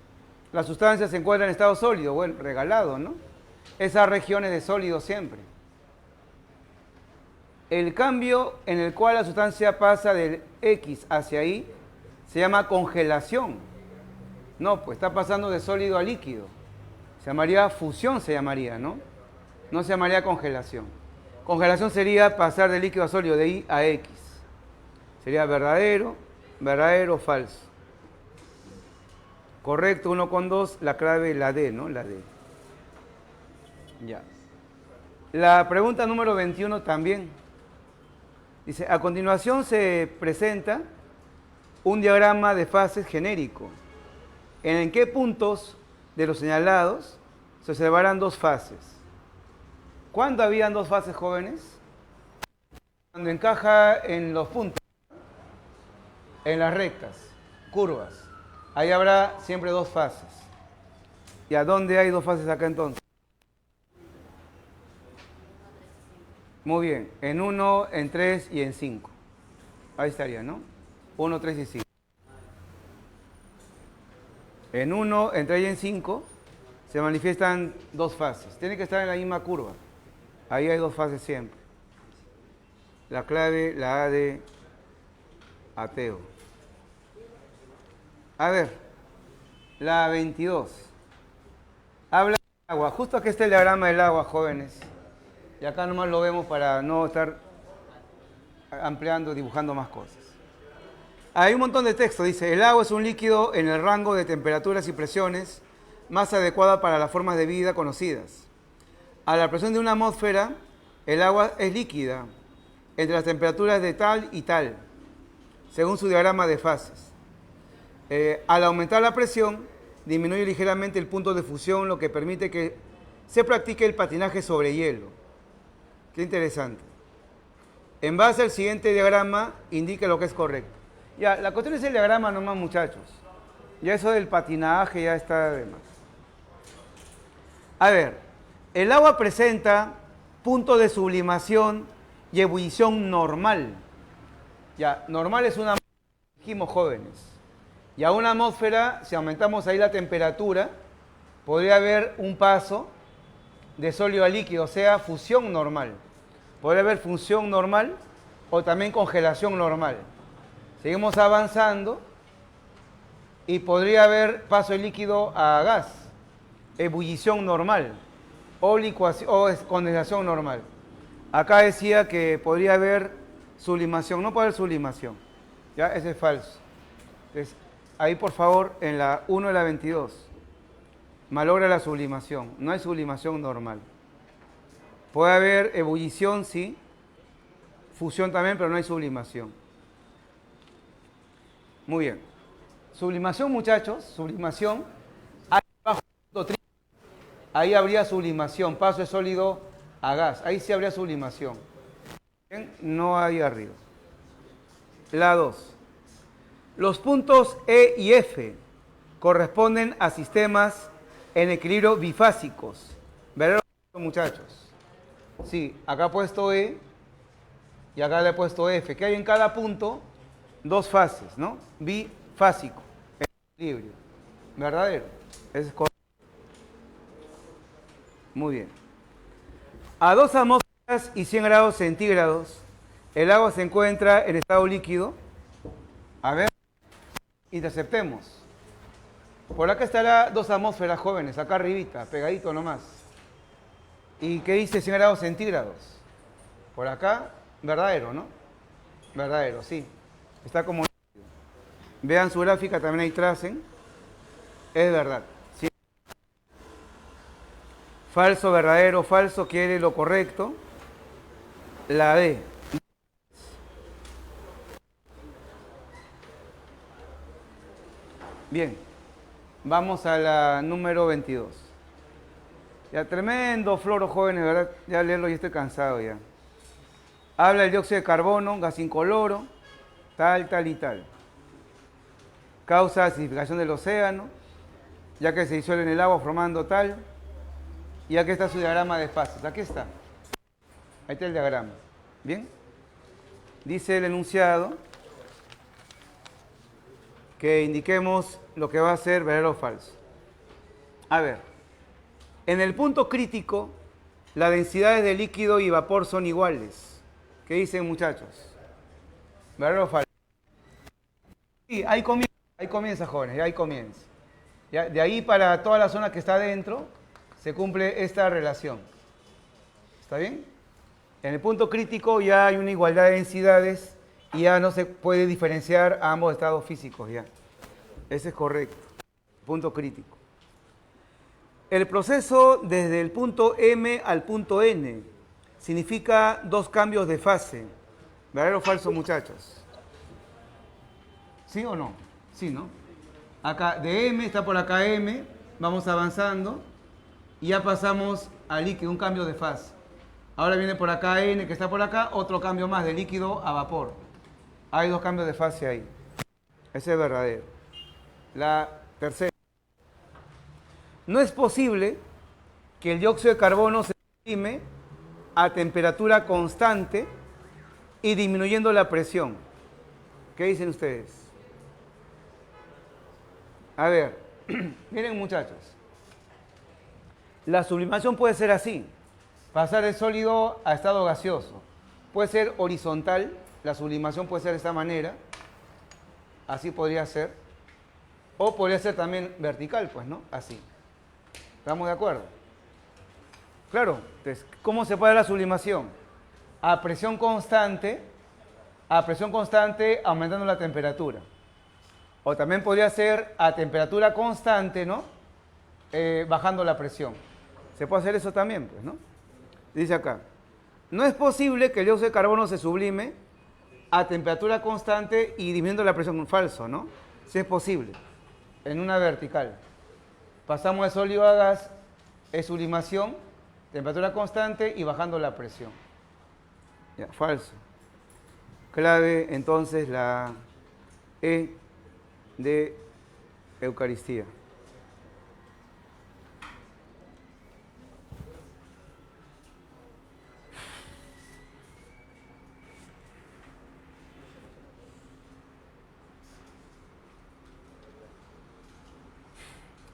la sustancia se encuentra en estado sólido, bueno, regalado, ¿no? Esas regiones de sólido siempre. El cambio en el cual la sustancia pasa del X hacia Y se llama congelación. No, pues está pasando de sólido a líquido. Se llamaría fusión, se llamaría, ¿no? No se llamaría congelación. Congelación sería pasar de líquido a sólido, de Y a X. Sería verdadero, verdadero, falso. Correcto, 1 con 2, la clave la D, ¿no? La D. Ya. La pregunta número 21 también. Dice, a continuación se presenta un diagrama de fases genérico. ¿En qué puntos de los señalados se observarán dos fases? ¿Cuándo habían dos fases, jóvenes? Cuando encaja en los puntos, en las rectas, curvas. Ahí habrá siempre dos fases. ¿Y a dónde hay dos fases acá entonces? Muy bien, en 1, en 3 y en 5. Ahí estaría, ¿no? 1, 3 y 5. En 1, en 3 y en 5 se manifiestan dos fases. Tiene que estar en la misma curva. Ahí hay dos fases siempre. La clave, la A de ateo. A ver, la 22. Habla del agua. Justo aquí está el diagrama del agua, jóvenes. Y acá nomás lo vemos para no estar ampliando, dibujando más cosas. Hay un montón de texto. Dice, el agua es un líquido en el rango de temperaturas y presiones más adecuada para las formas de vida conocidas. A la presión de una atmósfera, el agua es líquida entre las temperaturas de tal y tal, según su diagrama de fases. Al aumentar la presión, disminuye ligeramente el punto de fusión, lo que permite que se practique el patinaje sobre hielo. Qué interesante. En base al siguiente diagrama, indica lo que es correcto. Ya, la cuestión es el diagrama nomás, muchachos. Ya eso del patinaje ya está de más. A ver, el agua presenta punto de sublimación y ebullición normal. Ya, normal es una, dijimos jóvenes. Y a una atmósfera, si aumentamos ahí la temperatura, podría haber un paso de sólido a líquido, o sea, fusión normal. Podría haber fusión normal o también congelación normal. Seguimos avanzando y podría haber paso de líquido a gas, ebullición normal o condensación normal. Acá decía que podría haber sublimación, no puede haber sublimación. ¿Ya? Ese es falso. Entonces, ahí por favor, en la 1 y la 22, malogra la sublimación. No hay sublimación normal. Puede haber ebullición, sí. Fusión también, pero no hay sublimación. Muy bien. Sublimación, muchachos, sublimación. Ahí habría sublimación, paso de sólido a gas. Ahí sí habría sublimación. Bien, no ahí arriba. La 2. Los puntos E y F corresponden a sistemas en equilibrio bifásicos. ¿Verdad, muchachos? Sí, acá he puesto E y acá le he puesto F. Que hay en cada punto dos fases, ¿no? Bifásico, en equilibrio. ¿Verdadero? Ese es correcto. Muy bien. A 2 atmósferas y 100 grados centígrados, el agua se encuentra en estado líquido. A ver, interceptemos. Por acá estará 2 atmósferas, jóvenes, acá arribita, pegadito nomás. ¿Y qué dice 100 grados centígrados? Por acá, verdadero, ¿no? Verdadero, sí. Está como... Vean su gráfica, también ahí tracen. Es verdad. Sí. Falso, verdadero, falso, quiere lo correcto. La D. Bien. Vamos a la número 22. Ya, tremendo floro, jóvenes, ¿verdad? Ya leerlo y estoy cansado ya. Habla del dióxido de carbono, gas incoloro, tal, tal y tal. Causa acidificación del océano, ya que se disuelve en el agua formando tal. Y aquí está su diagrama de fases. Aquí está. Ahí está el diagrama. ¿Bien? Dice el enunciado. que indiquemos lo que va a ser verdadero o falso. A ver, en el punto crítico, las densidades de líquido y vapor son iguales. ¿Qué dicen, muchachos? ¿Verdadero o falso? Sí, ahí comienza, jóvenes, ahí comienza. Ya, de ahí para toda la zona que está adentro, se cumple esta relación. ¿Está bien? En el punto crítico ya hay una igualdad de densidades y ya no se puede diferenciar a ambos estados físicos ya. Ese es correcto. Punto crítico. El proceso desde el punto M al punto N significa dos cambios de fase. ¿Verdadero o falso, muchachos? ¿Sí o no? Sí, ¿no? Acá de M está por acá M, vamos avanzando y ya pasamos a líquido, un cambio de fase. Ahora viene por acá N que está por acá, otro cambio más de líquido a vapor. Hay dos cambios de fase ahí. Ese es verdadero. La tercera. No es posible que el dióxido de carbono se sublime a temperatura constante y disminuyendo la presión. ¿Qué dicen ustedes? A ver, miren muchachos. La sublimación puede ser así. Pasar de sólido a estado gaseoso. Puede ser horizontal, la sublimación puede ser de esta manera. Así podría ser. O podría ser también vertical, pues, ¿no? Así. ¿Estamos de acuerdo? Claro. Entonces, ¿cómo se puede dar la sublimación? A presión constante aumentando la temperatura. O también podría ser a temperatura constante, ¿no? Bajando la presión. Se puede hacer eso también, pues, ¿no? Dice acá, no es posible que el dióxido de carbono se sublime a temperatura constante y disminuyendo la presión. Falso, ¿no? Sí es posible. En una vertical. Pasamos de sólido a gas, es sublimación, temperatura constante y bajando la presión. Ya, falso. Clave, entonces, la E de Eucaristía.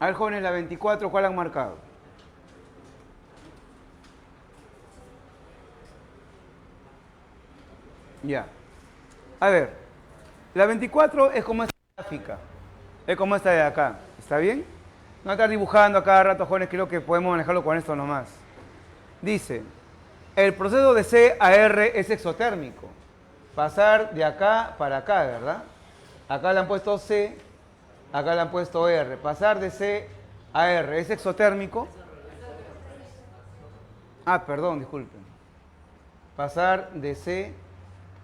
A ver, jóvenes, la 24, ¿cuál han marcado? Ya. A ver, la 24 es como esta gráfica. Es como esta de acá. ¿Está bien? No estar dibujando a cada rato, jóvenes, creo que podemos manejarlo con esto nomás. Dice, el proceso de C a R es exotérmico. Pasar de acá para acá, ¿verdad? Acá le han puesto C, acá le han puesto R. Pasar de C a R es exotérmico. Ah, perdón, disculpen. Pasar de C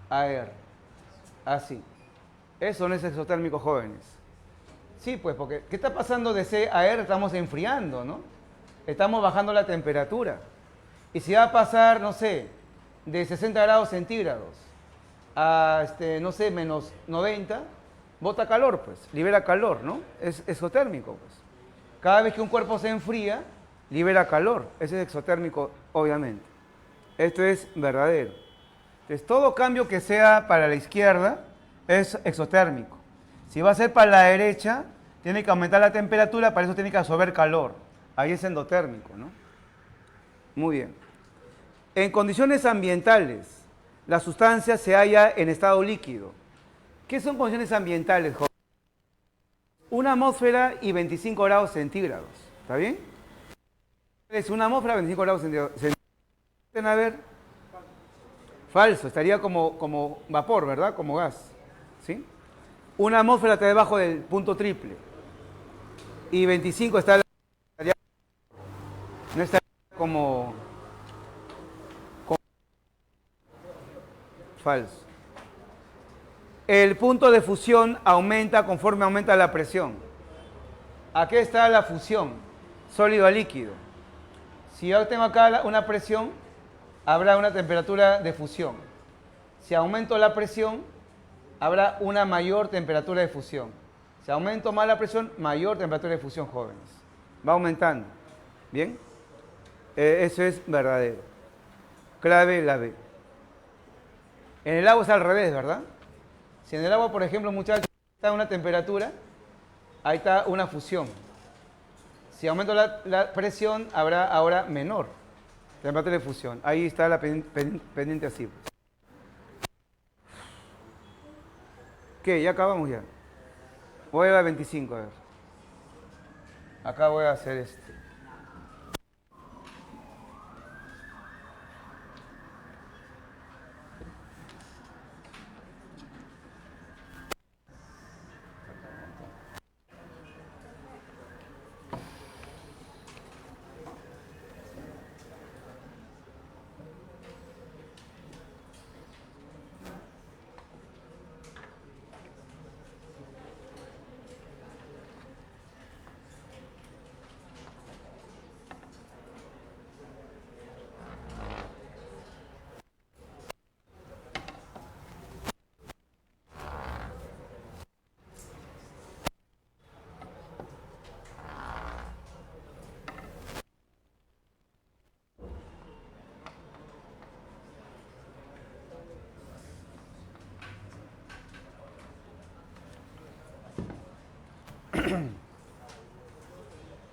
a R. Así. Eso no es exotérmico, jóvenes. Sí, pues, porque ¿qué está pasando de C a R? Estamos enfriando, ¿no? Estamos bajando la temperatura. Y si va a pasar, no sé, de 60 grados centígrados a, no sé, menos 90, bota calor, pues, libera calor, ¿no? Es exotérmico, pues. Cada vez que un cuerpo se enfría, libera calor. Ese es exotérmico, obviamente. Esto es verdadero. Entonces, todo cambio que sea para la izquierda es exotérmico. Si va a ser para la derecha, tiene que aumentar la temperatura, para eso tiene que absorber calor. Ahí es endotérmico, ¿no? Muy bien. En condiciones ambientales, la sustancia se halla en estado líquido. ¿Qué son condiciones ambientales, jóvenes? Una atmósfera y 25 grados centígrados. ¿Está bien? Es una atmósfera, 25 grados centígrados. A ver. Falso, estaría como vapor, ¿verdad? Como gas. ¿Sí? Una atmósfera está debajo del punto triple. Y 25 está no está como falso. El punto de fusión aumenta conforme aumenta la presión. Aquí está la fusión, sólido a líquido. Si yo tengo acá una presión, habrá una temperatura de fusión. Si aumento la presión, habrá una mayor temperatura de fusión. Si aumento más la presión, mayor temperatura de fusión, jóvenes. Va aumentando. ¿Bien? Eso es verdadero. Clave la B. En el agua es al revés, ¿verdad? Si en el agua, por ejemplo, muchachos, está una temperatura, ahí está una fusión. Si aumento la presión, habrá ahora menor temperatura de fusión. Ahí está la pendiente así. ¿Qué? Ya acabamos ya. Voy a 25, a ver. Acá voy a hacer este.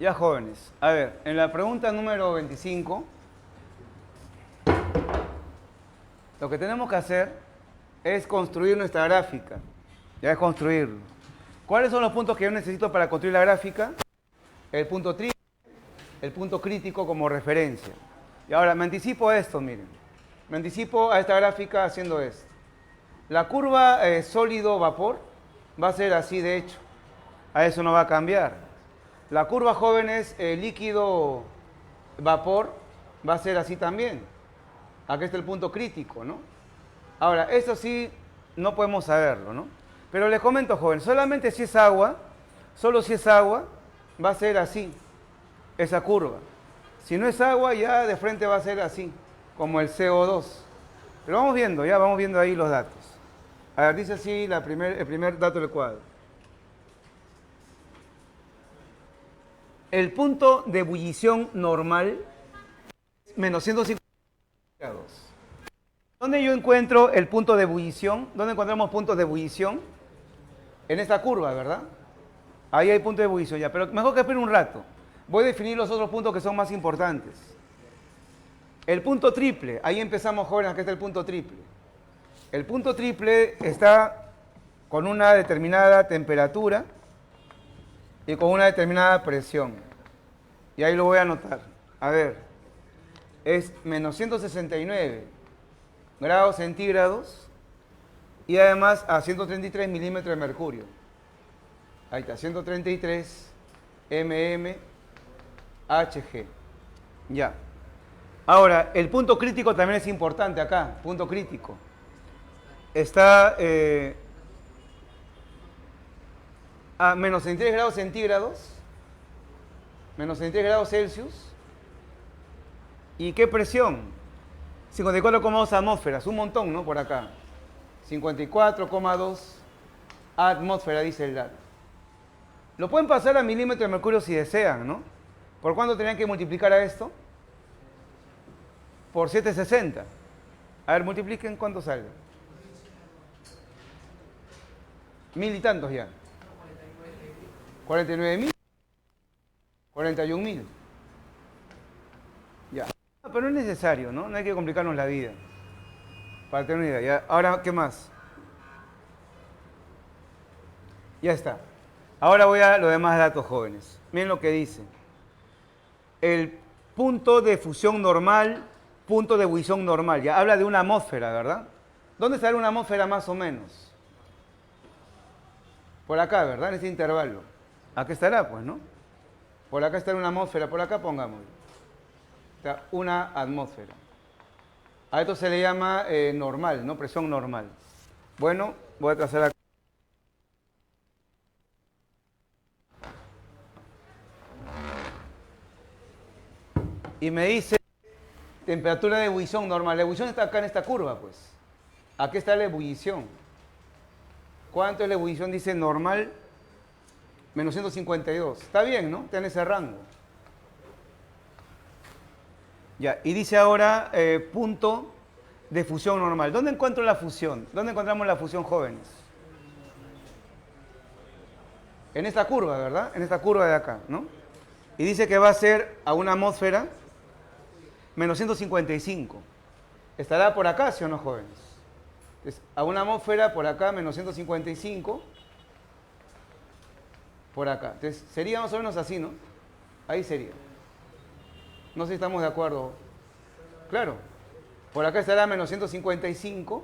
Ya, jóvenes, a ver, en la pregunta número 25, lo que tenemos que hacer es construir nuestra gráfica. Ya es construirlo. ¿Cuáles son los puntos que yo necesito para construir la gráfica? El punto triple, el punto crítico como referencia. Y ahora me anticipo a esto, miren. Me anticipo a esta gráfica haciendo esto. La curva sólido-vapor va a ser así, de hecho. A eso no va a cambiar. La curva, jóvenes, líquido-vapor va a ser así también. Aquí está el punto crítico, ¿no? Ahora, eso sí no podemos saberlo, ¿no? Pero les comento, jóvenes, solamente si es agua, solo si es agua, va a ser así, esa curva. Si no es agua, ya de frente va a ser así, como el CO2. Pero vamos viendo, ya vamos viendo ahí los datos. A ver, dice así el primer dato del cuadro. El punto de ebullición normal es menos 150 grados. ¿Dónde yo encuentro el punto de ebullición? ¿Dónde encontramos puntos de ebullición? En esta curva, ¿verdad? Ahí hay punto de ebullición ya, pero mejor que espere un rato. Voy a definir los otros puntos que son más importantes. El punto triple, ahí empezamos, jóvenes, aquí está el punto triple. El punto triple está con una determinada temperatura y con una determinada presión. Y ahí lo voy a anotar. A ver, es menos 169 grados centígrados y además a 133 milímetros de mercurio. Ahí está, 133 mmHg. Ya. Ahora, el punto crítico también es importante acá, punto crítico. Está a menos 63 grados centígrados, menos 63 grados Celsius. ¿Y qué presión? 54,2 atmósferas, un montón, ¿no? Por acá. 54,2 atmósferas, dice el dato. Lo pueden pasar a milímetros de mercurio si desean, ¿no? ¿Por cuánto tenían que multiplicar a esto? Por 760. A ver, multipliquen cuánto sale. 1000 y tantos ya. 49.000. 41.000. Ya. Pero no es necesario, ¿no? No hay que complicarnos la vida. Para tener una idea. Ya. Ahora, ¿qué más? Ya está. Ahora voy a los demás datos, jóvenes. Miren lo que dice. El punto de fusión normal, punto de ebullición normal. Ya habla de una atmósfera, ¿verdad? ¿Dónde estará una atmósfera más o menos? Por acá, ¿verdad? En este intervalo. Aquí estará, pues, ¿no? Por acá estará una atmósfera, por acá pongamos. Está una atmósfera. A esto se le llama normal, ¿no? Presión normal. Bueno, voy a trazar acá. Y me dice temperatura de ebullición normal. La ebullición está acá en esta curva, pues. Aquí está la ebullición. ¿Cuánto es la ebullición? Dice normal, menos 152. Está bien, ¿no? Está en ese rango. Ya, y dice ahora punto de fusión normal. ¿Dónde encuentro la fusión? ¿Dónde encontramos la fusión, jóvenes? En esta curva, ¿verdad? En esta curva de acá, ¿no? Y dice que va a ser a una atmósfera menos 155. ¿Estará por acá, sí o no, jóvenes? Entonces, a una atmósfera por acá, menos 155. Por acá. Entonces, sería más o menos así, ¿no? Ahí sería. No sé si estamos de acuerdo. Claro. Por acá estará menos 155.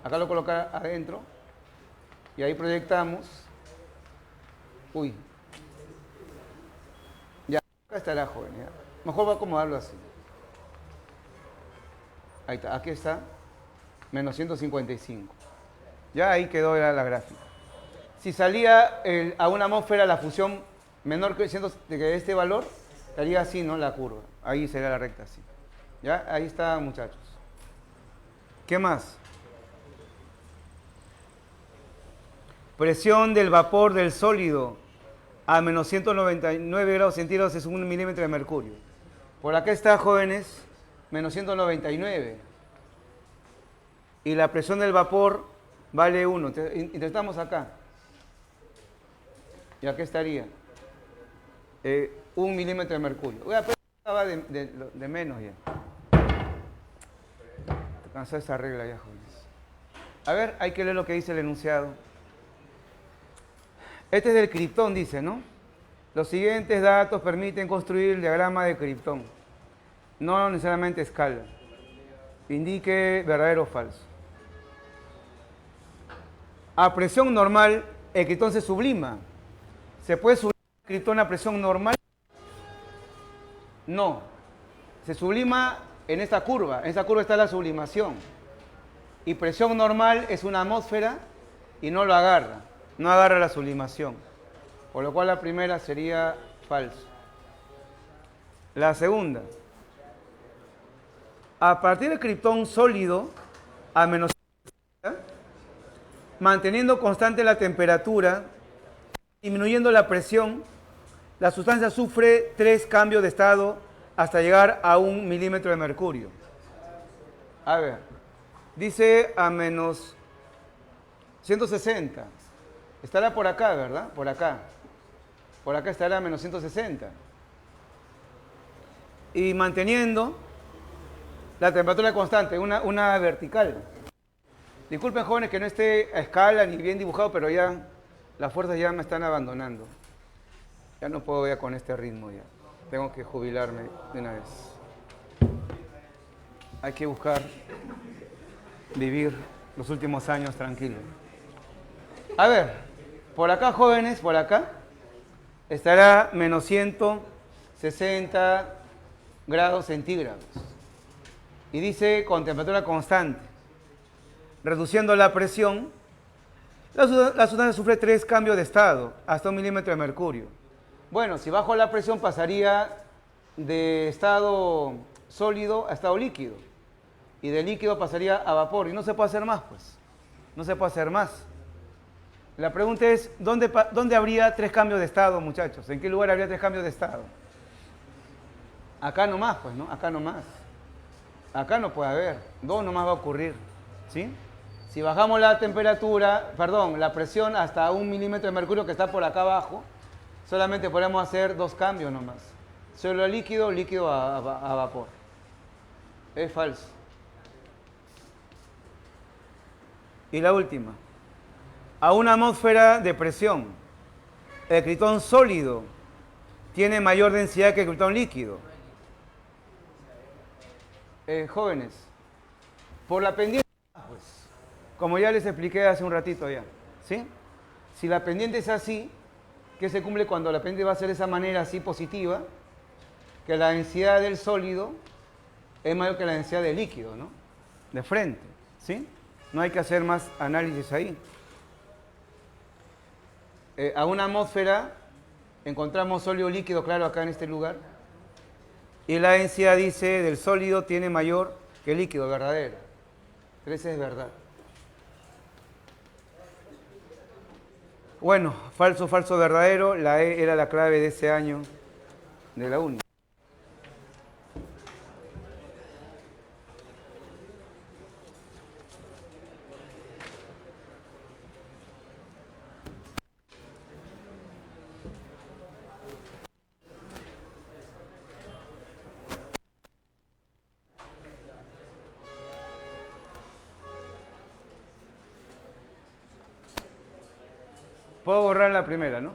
Acá lo colocar adentro. Y ahí proyectamos. Uy. Ya, acá estará, joven. ¿Ya? Mejor va a acomodarlo así. Ahí está. Aquí está. Menos 155. Ya ahí quedó la gráfica. Si salía a una atmósfera la fusión menor que este valor, estaría así, ¿no? La curva. Ahí sería la recta así. ¿Ya? Ahí está, muchachos. ¿Qué más? Presión del vapor del sólido a menos 199 grados centígrados es 1 milímetro de mercurio. Por acá está, jóvenes, menos 199. Y la presión del vapor vale 1. Intentamos acá. Y acá estaría 1 milímetro de mercurio. Pero estaba de menos ya. Alcanzó esa regla ya, jóvenes. A ver, hay que leer lo que dice el enunciado. Este es del criptón, dice, ¿no? Los siguientes datos permiten construir el diagrama de criptón. No necesariamente escala. Indique verdadero o falso. A presión normal, el criptón se sublima. ¿Se puede sublimar el criptón a presión normal? No. Se sublima en esta curva. En esta curva está la sublimación. Y presión normal es una atmósfera y no lo agarra. No agarra la sublimación. Por lo cual la primera sería falso. La segunda. A partir del criptón sólido a menos 50, manteniendo constante la temperatura, disminuyendo la presión, la sustancia sufre 3 cambios de estado hasta llegar a 1 milímetro de mercurio. A ver, dice a menos 160. Estará por acá, ¿verdad? Por acá. Por acá estará a menos 160. Y manteniendo la temperatura constante, una vertical. Disculpen, jóvenes, que no esté a escala ni bien dibujado, pero ya las fuerzas ya me están abandonando. Ya no puedo ya con este ritmo ya. Tengo que jubilarme de una vez. Hay que buscar vivir los últimos años tranquilos. A ver, por acá, jóvenes, por acá, estará menos 160 grados centígrados. Y dice con temperatura constante. Reduciendo la presión, la sustancia sufre 3 cambios de estado, hasta 1 milímetro de mercurio. Bueno, si bajo la presión pasaría de estado sólido a estado líquido. Y de líquido pasaría a vapor. Y no se puede hacer más, pues. No se puede hacer más. La pregunta es, ¿dónde habría 3 cambios de estado, muchachos? ¿En qué lugar habría 3 cambios de estado? Acá nomás, pues, ¿no? Acá nomás. Acá no puede haber. 2 nomás va a ocurrir. ¿Sí? Si bajamos la temperatura, perdón, la presión hasta 1 milímetro de mercurio que está por acá abajo, solamente podemos hacer 2 cambios nomás. Solo líquido, líquido a vapor. Es falso. Y la última. A una atmósfera de presión, el criptón sólido tiene mayor densidad que el criptón líquido. Jóvenes, por la pendiente, pues, como ya les expliqué hace un ratito ya, ¿sí? Si la pendiente es así, ¿qué se cumple cuando la pendiente va a ser de esa manera así positiva? Que la densidad del sólido es mayor que la densidad del líquido, ¿no? De frente, ¿sí? No hay que hacer más análisis ahí. A una atmósfera encontramos sólido líquido, claro, acá en este lugar. Y la densidad, dice, del sólido tiene mayor que el líquido, verdadero. Pero esa es verdad. Bueno, falso, falso, verdadero. La E era la clave de ese año de la uni. Puedo borrar la primera, ¿no?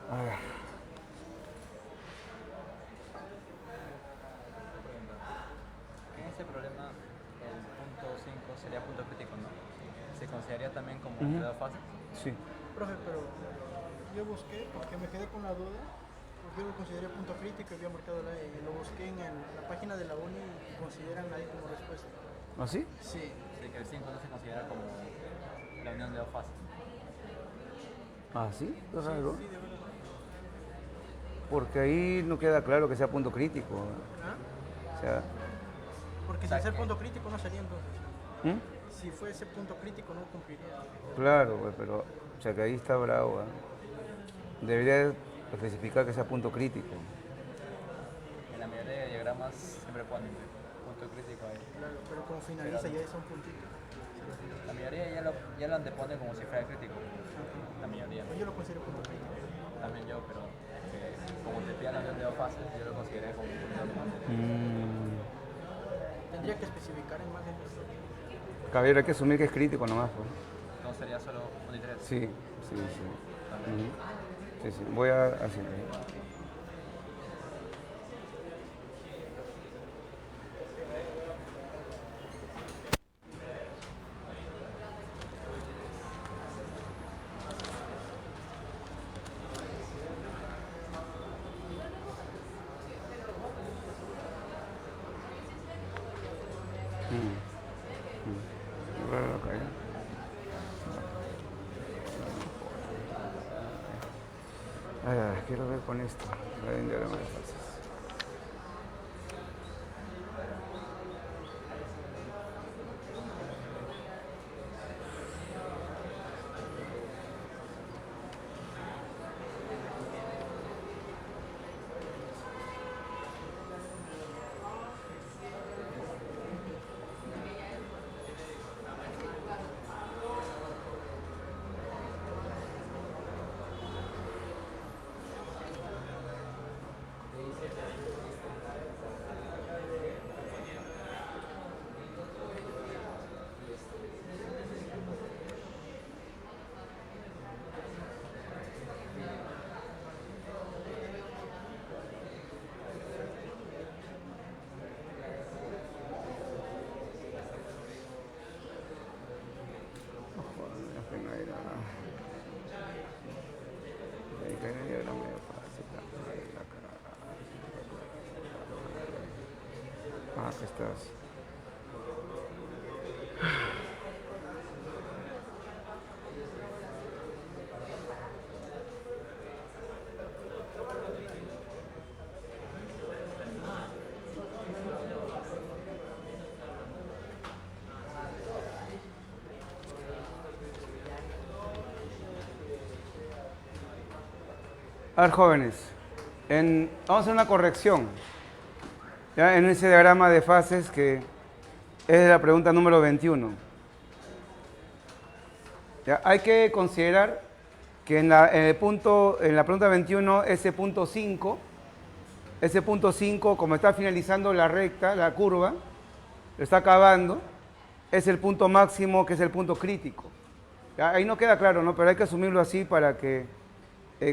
A ver. En este problema, el punto 5 sería punto crítico, ¿no? ¿Se consideraría también como Ujú. de fase? Sí. Profe, pero yo busqué porque me quedé con la duda, porque yo lo consideré punto crítico y había marcado y lo busqué en la página de la uni y consideran ahí como respuesta. ¿Ah, sí? Sí. Así que el 5 no se considera como la unión de dos fases. ¿Ah, sí? Qué raro. Sí, de verdad. Porque ahí no queda claro que sea punto crítico. ¿Ah? O sea, Porque sin ser punto crítico no sería entonces. ¿Mm? Si fuese punto crítico no cumpliría. Claro, pues, pero o sea que ahí está bravo. Debería especificar que sea punto crítico. En la mayoría de diagramas siempre ponen punto crítico ahí. Claro, pero como finaliza ya es un puntito. La mayoría ya lo antepone como si fuera crítico. La mayoría. Pues yo lo considero punto crítico. También yo, pero como te piden la unión de dos fases, yo lo consideré como un punto crítico. Tendría que especificar en más de Caballero, hay que asumir que es crítico nomás. Pues. No sería solo 1 y 3. Sí, sí, sí. Ujú. Sí, sí. Voy a así. Quiero ver con esto. Voy a diagrama de fases. Acá estás. A ver, jóvenes, vamos a hacer una corrección. ¿Ya? En ese diagrama de fases que es la pregunta número 21. ¿Ya? Hay que considerar que en la pregunta 21, ese punto 5, como está finalizando la recta, la curva, lo está acabando, es el punto máximo, que es el punto crítico. ¿Ya? Ahí no queda claro, ¿no? Pero hay que asumirlo así para que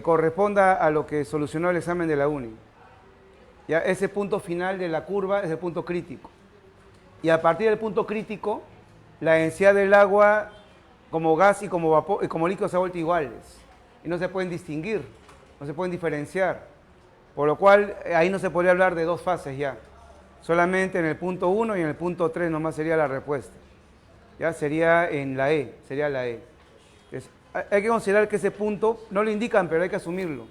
corresponda a lo que solucionó el examen de la UNI. ¿Ya? Ese punto final de la curva es el punto crítico. Y a partir del punto crítico, la densidad del agua como gas y como vapor y como líquido se ha vuelto iguales. Y no se pueden distinguir, no se pueden diferenciar. Por lo cual, ahí no se podría hablar de dos fases ya. Solamente en el punto 1 y en el punto 3 nomás sería la respuesta. Ya sería en la E, sería la E. Entonces, hay que considerar que ese punto, no lo indican, pero hay que asumirlo.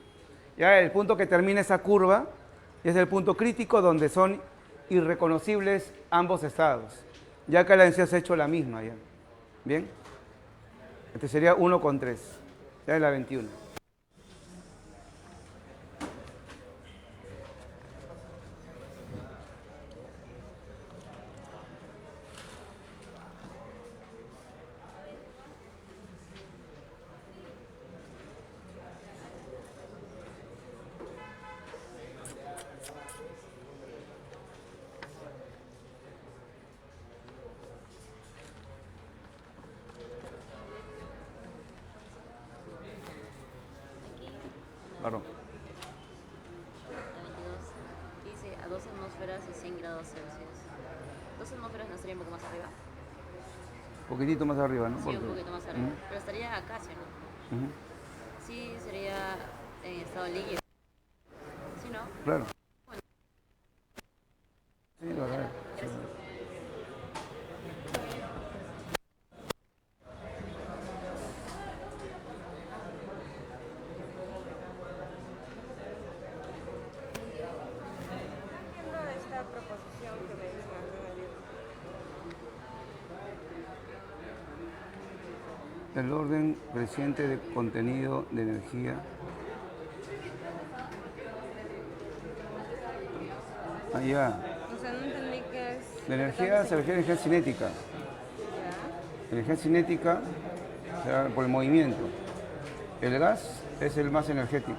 Ya el punto que termina esa curva es el punto crítico donde son irreconocibles ambos estados, ya que la densidad se ha hecho la misma ya. ¿Bien? Este sería 1,3, ya es la 21. Claro. Dice a 2 atmósferas y 100 grados Celsius. 2 atmósferas no estaría un poco más arriba. Un poquitito más arriba, ¿no? Sí, Porque, un poquito más arriba. Pero estaría acá, ¿sí, no? ujú, Sí, sería en estado líquido. ¿Sí, no? claro. Sí, lo haré. Sí. Esta proposición que me mencionan en el libro. El orden creciente de contenido de energía. Ah, ya. O sea, no entendí qué es. La energía se refiere a energía cinética. Ya. Energía cinética, o sea, por el movimiento. El gas es el más energético.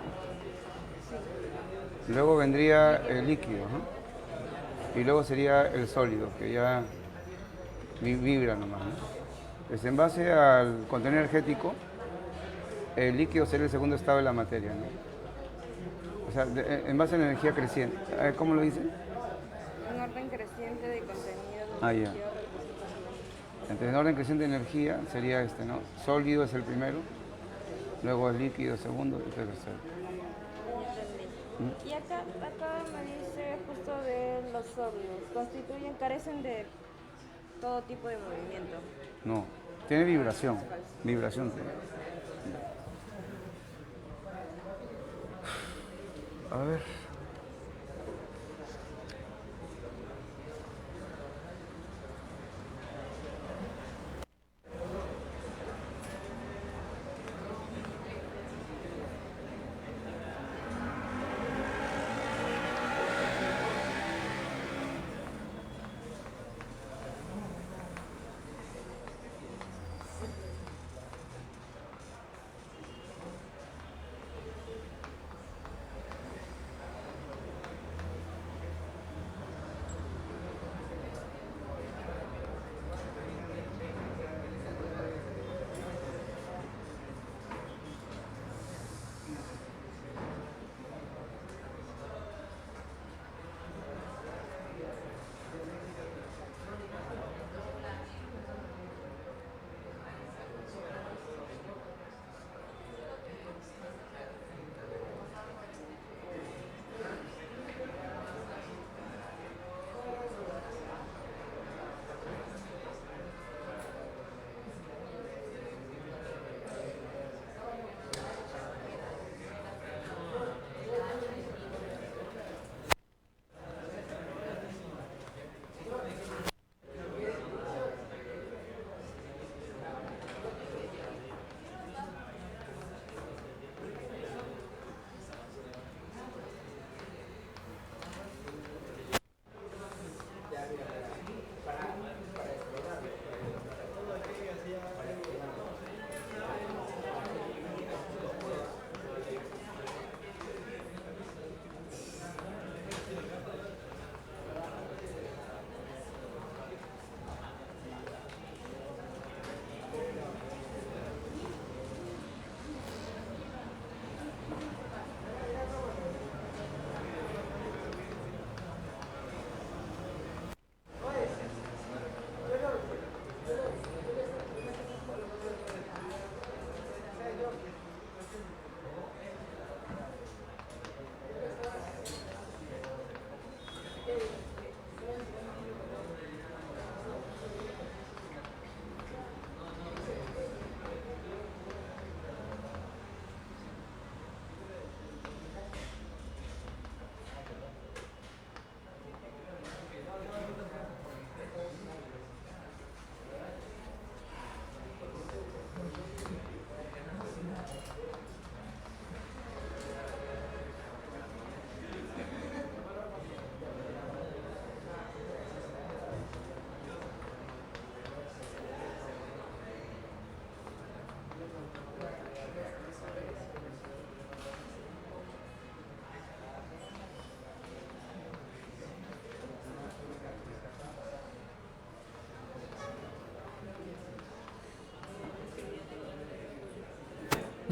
Luego vendría el líquido, ¿no? Y luego sería el sólido, que ya vibra nomás, ¿no? Pues en base al contenido energético, el líquido sería el segundo estado de la materia, ¿no? O sea, en base a la energía creciente. ¿Cómo lo dice? Un orden creciente de contenido de Ah, ya. energía representa Entonces, en orden creciente de energía sería este, ¿no? Sólido es el primero, luego el líquido segundo y el tercero. Y acá me dice justo de los sólidos. Carecen de todo tipo de movimiento. No, tiene vibración. Vibración tiene. A ver.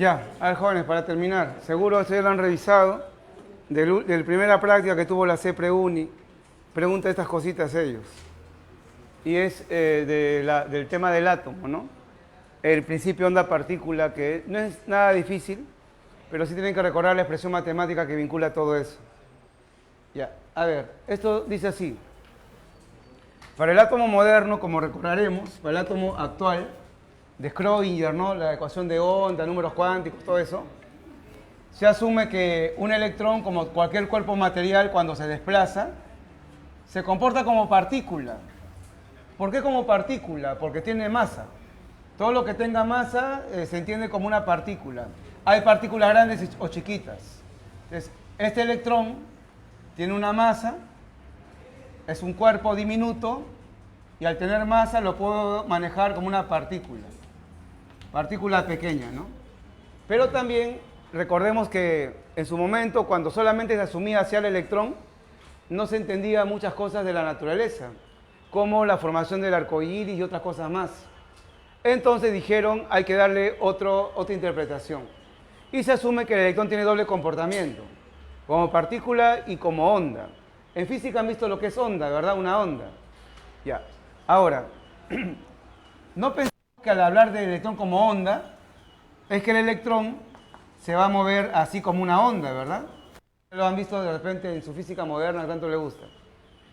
Ya, a ver, jóvenes, para terminar, seguro ustedes lo han revisado, del primera práctica que tuvo la CEPRE-UNI, pregunta estas cositas ellos. Y es del tema del átomo, ¿no? El principio onda-partícula, que no es nada difícil, pero sí tienen que recordar la expresión matemática que vincula todo eso. Ya, a ver, esto dice así. Para el átomo moderno, como recordaremos, para el átomo actual, de Schrödinger, ¿no? La ecuación de onda, números cuánticos, todo eso, se asume que un electrón, como cualquier cuerpo material, cuando se desplaza, se comporta como partícula. ¿Por qué como partícula? Porque tiene masa. Todo lo que tenga masa se entiende como una partícula. Hay partículas grandes o chiquitas. Entonces, este electrón tiene una masa, es un cuerpo diminuto, y al tener masa lo puedo manejar como una partícula. Partícula pequeña, ¿no? Pero también recordemos que en su momento, cuando solamente se asumía hacia el electrón, no se entendía muchas cosas de la naturaleza, como la formación del arco iris y otras cosas más. Entonces dijeron, hay que darle otra interpretación. Y se asume que el electrón tiene doble comportamiento, como partícula y como onda. En física han visto lo que es onda, ¿verdad? Una onda. Ya. Ahora, no pensemos que al hablar del electrón como onda, es que el electrón se va a mover así como una onda, ¿verdad? Lo han visto de repente en su física moderna, tanto le gusta.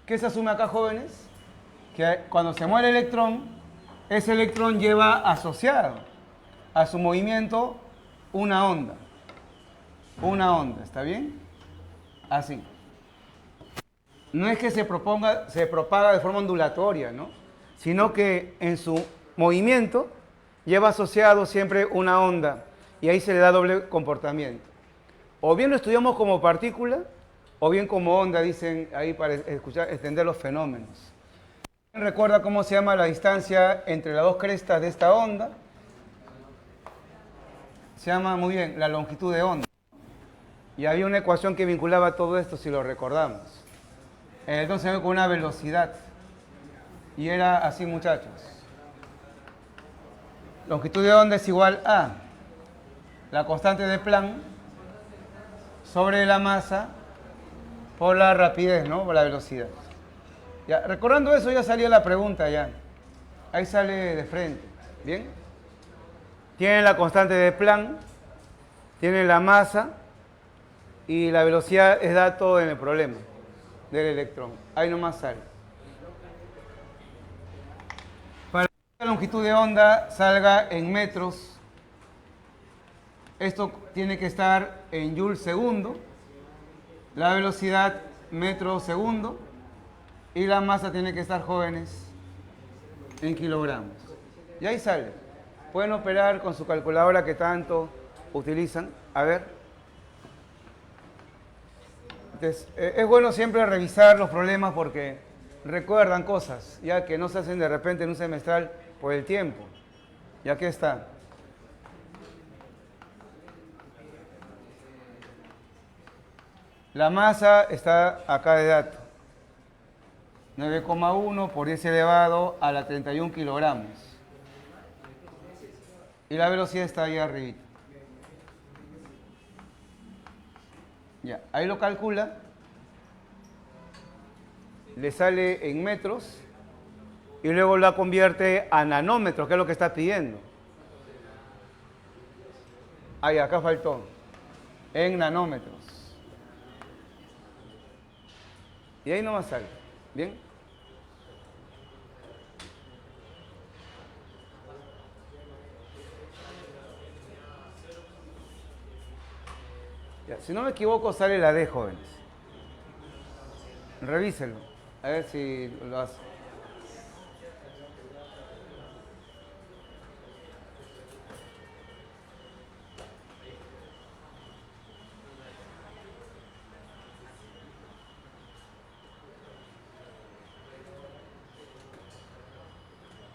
¿Qué se asume acá, jóvenes? Que cuando se mueve el electrón, ese electrón lleva asociado a su movimiento una onda. Una onda, ¿está bien? Así. No es que se propaga de forma ondulatoria, ¿no? Sino que en su movimiento lleva asociado siempre una onda y ahí se le da doble comportamiento. O bien lo estudiamos como partícula o bien como onda, dicen ahí para extender los fenómenos. ¿Recuerda cómo se llama la distancia entre las dos crestas de esta onda? Se llama muy bien la longitud de onda. Y había una ecuación que vinculaba todo esto, si lo recordamos. Entonces con una velocidad. Y era así, muchachos. Longitud de onda es igual a la constante de Planck sobre la masa por la rapidez, ¿no? Por la velocidad. Ya, recordando eso ya salía la pregunta ya. Ahí sale de frente. ¿Bien? Tienen la constante de Planck, tienen la masa y la velocidad es dato en el problema del electrón. Ahí nomás sale. Para que la longitud de onda salga en metros, esto tiene que estar en joules segundo, la velocidad metro segundo y la masa tiene que estar, jóvenes, en kilogramos. Y ahí sale. Pueden operar con su calculadora que tanto utilizan. A ver. Entonces, es bueno siempre revisar los problemas porque recuerdan cosas, ya que no se hacen de repente en un semestral por el tiempo. Y aquí está. La masa está acá de dato. 9,1 por 10 elevado a la 31 kilogramos. Y la velocidad está ahí arriba. Ya, ahí lo calcula. Le sale en metros. Y luego la convierte a nanómetros, que es lo que está pidiendo. Ahí, acá faltó. En nanómetros. Y ahí nomás sale. ¿Bien? Ya, si no me equivoco, sale la D, jóvenes. Revísenlo. A ver si lo hace.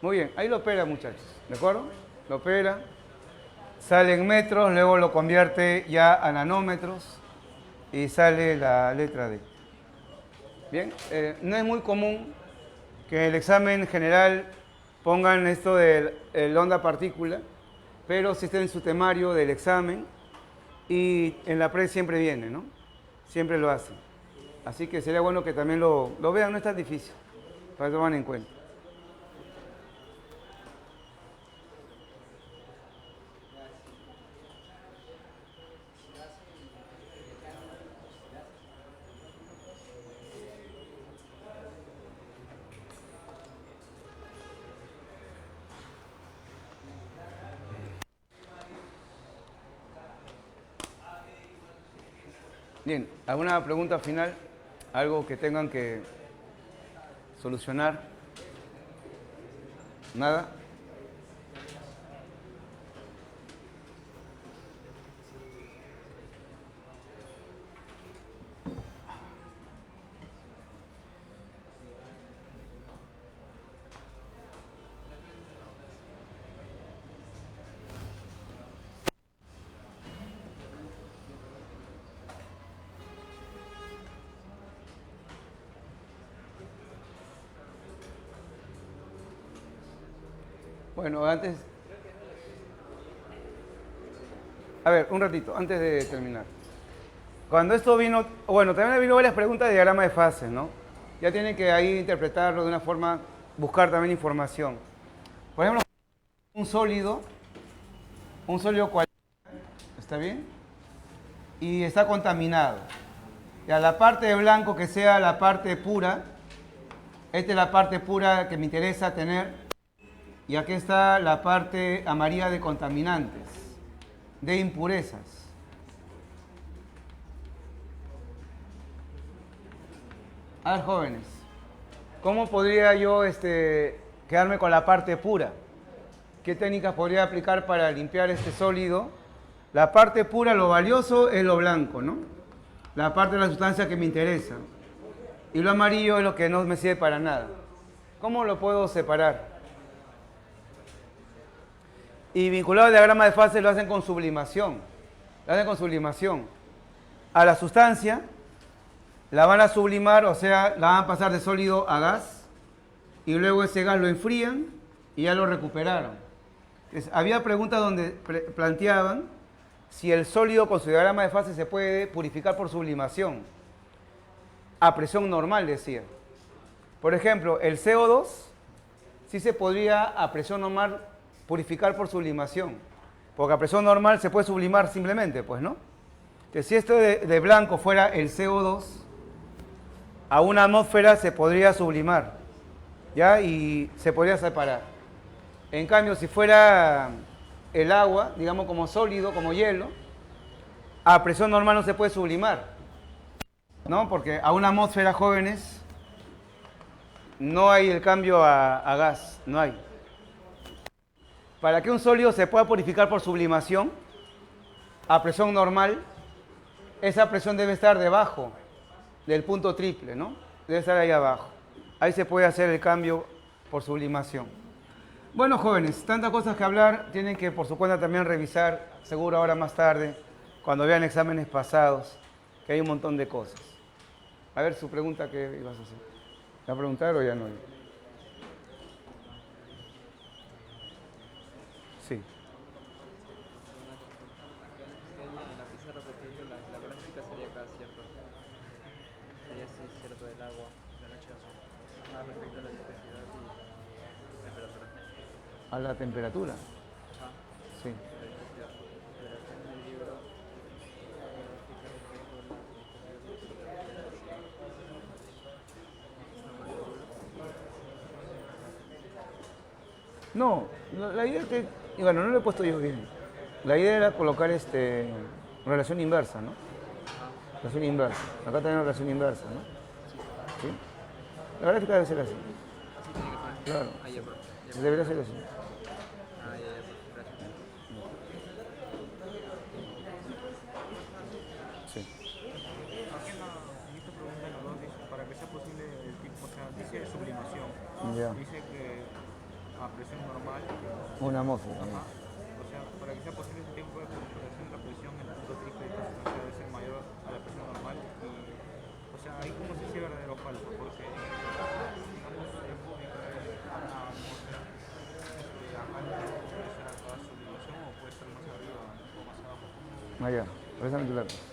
Muy bien, ahí lo opera, muchachos, ¿de acuerdo? Lo opera, sale en metros, luego lo convierte ya a nanómetros y sale la letra D. Bien, no es muy común que en el examen general pongan esto del onda partícula, pero si está en su temario del examen y en la pre siempre viene, ¿no? Siempre lo hacen. Así que sería bueno que también lo vean, no es tan difícil, para que lo tomen en cuenta. Bien, ¿alguna pregunta final? ¿Algo que tengan que solucionar? ¿Nada? Bueno, antes... A ver, un ratito, antes de terminar. Cuando esto vino... Bueno, también vino varias preguntas de diagrama de fases, ¿no? Ya tienen que ahí interpretarlo de una forma, buscar también información. Por ejemplo, un sólido cualquiera, ¿está bien? Y está contaminado. Ya la parte de blanco que sea la parte pura, esta es la parte pura que me interesa tener. Y aquí está la parte amarilla de contaminantes, de impurezas. A ver, jóvenes, ¿cómo podría yo quedarme con la parte pura? ¿Qué técnicas podría aplicar para limpiar este sólido? La parte pura, lo valioso, es lo blanco, ¿no? La parte de la sustancia que me interesa. Y lo amarillo es lo que no me sirve para nada. ¿Cómo lo puedo separar? Y vinculado al diagrama de fase lo hacen con sublimación. Lo hacen con sublimación. A la sustancia la van a sublimar, o sea, la van a pasar de sólido a gas. Y luego ese gas lo enfrían y ya lo recuperaron. Entonces, había preguntas donde planteaban si el sólido con su diagrama de fase se puede purificar por sublimación. A presión normal, decía. Por ejemplo, el CO2 sí se podría a presión normal purificar por sublimación, porque a presión normal se puede sublimar simplemente, pues, ¿no? Que si esto de blanco fuera el CO2, a una atmósfera se podría sublimar, ¿ya? Y se podría separar. En cambio, si fuera el agua, digamos como sólido, como hielo, a presión normal no se puede sublimar, ¿no? Porque a una atmósfera, jóvenes, no hay el cambio a gas, no hay. Para que un sólido se pueda purificar por sublimación a presión normal, esa presión debe estar debajo del punto triple, ¿no? Debe estar ahí abajo. Ahí se puede hacer el cambio por sublimación. Bueno, jóvenes, tantas cosas que hablar, tienen que por su cuenta también revisar, seguro ahora más tarde, cuando vean exámenes pasados, que hay un montón de cosas. A ver, su pregunta, ¿qué ibas a hacer? ¿Va a preguntar o ya no? Sí. En la pizarra pequeña la gráfica sería acá, ¿cierto? Sería así, ¿cierto? Del agua, de la H2O. Respecto a la viscosidad y temperatura. ¿A la temperatura? Ajá, Sí. la viscosidad. Pero acá en el libro, No, la idea es que, y bueno, no lo he puesto yo bien. La idea era colocar relación inversa, ¿no? Relación inversa. Acá tenemos relación inversa, ¿no? ¿Sí? La gráfica debe ser así. así tiene que poner. Claro. Ahí ya, bro. Ya, Debería ser así. Ah, ya, gracias. Sí. Aquí en esta pregunta en la 2 dice, para que sea posible el tipo, o sea, dice sublimación. Ya. Dice que a presión normal, Una atmósfera. ajá, o sea, para que sea posible ese tiempo de recuperación, la presión en el punto triple de esta sustancia debe ser mayor a la presión normal. Y, o sea, ahí cómo se dice verdadero o falso, porque digamos, en público una atmósfera, antes de hacer acá sublimación o Allá, precisamente verlo.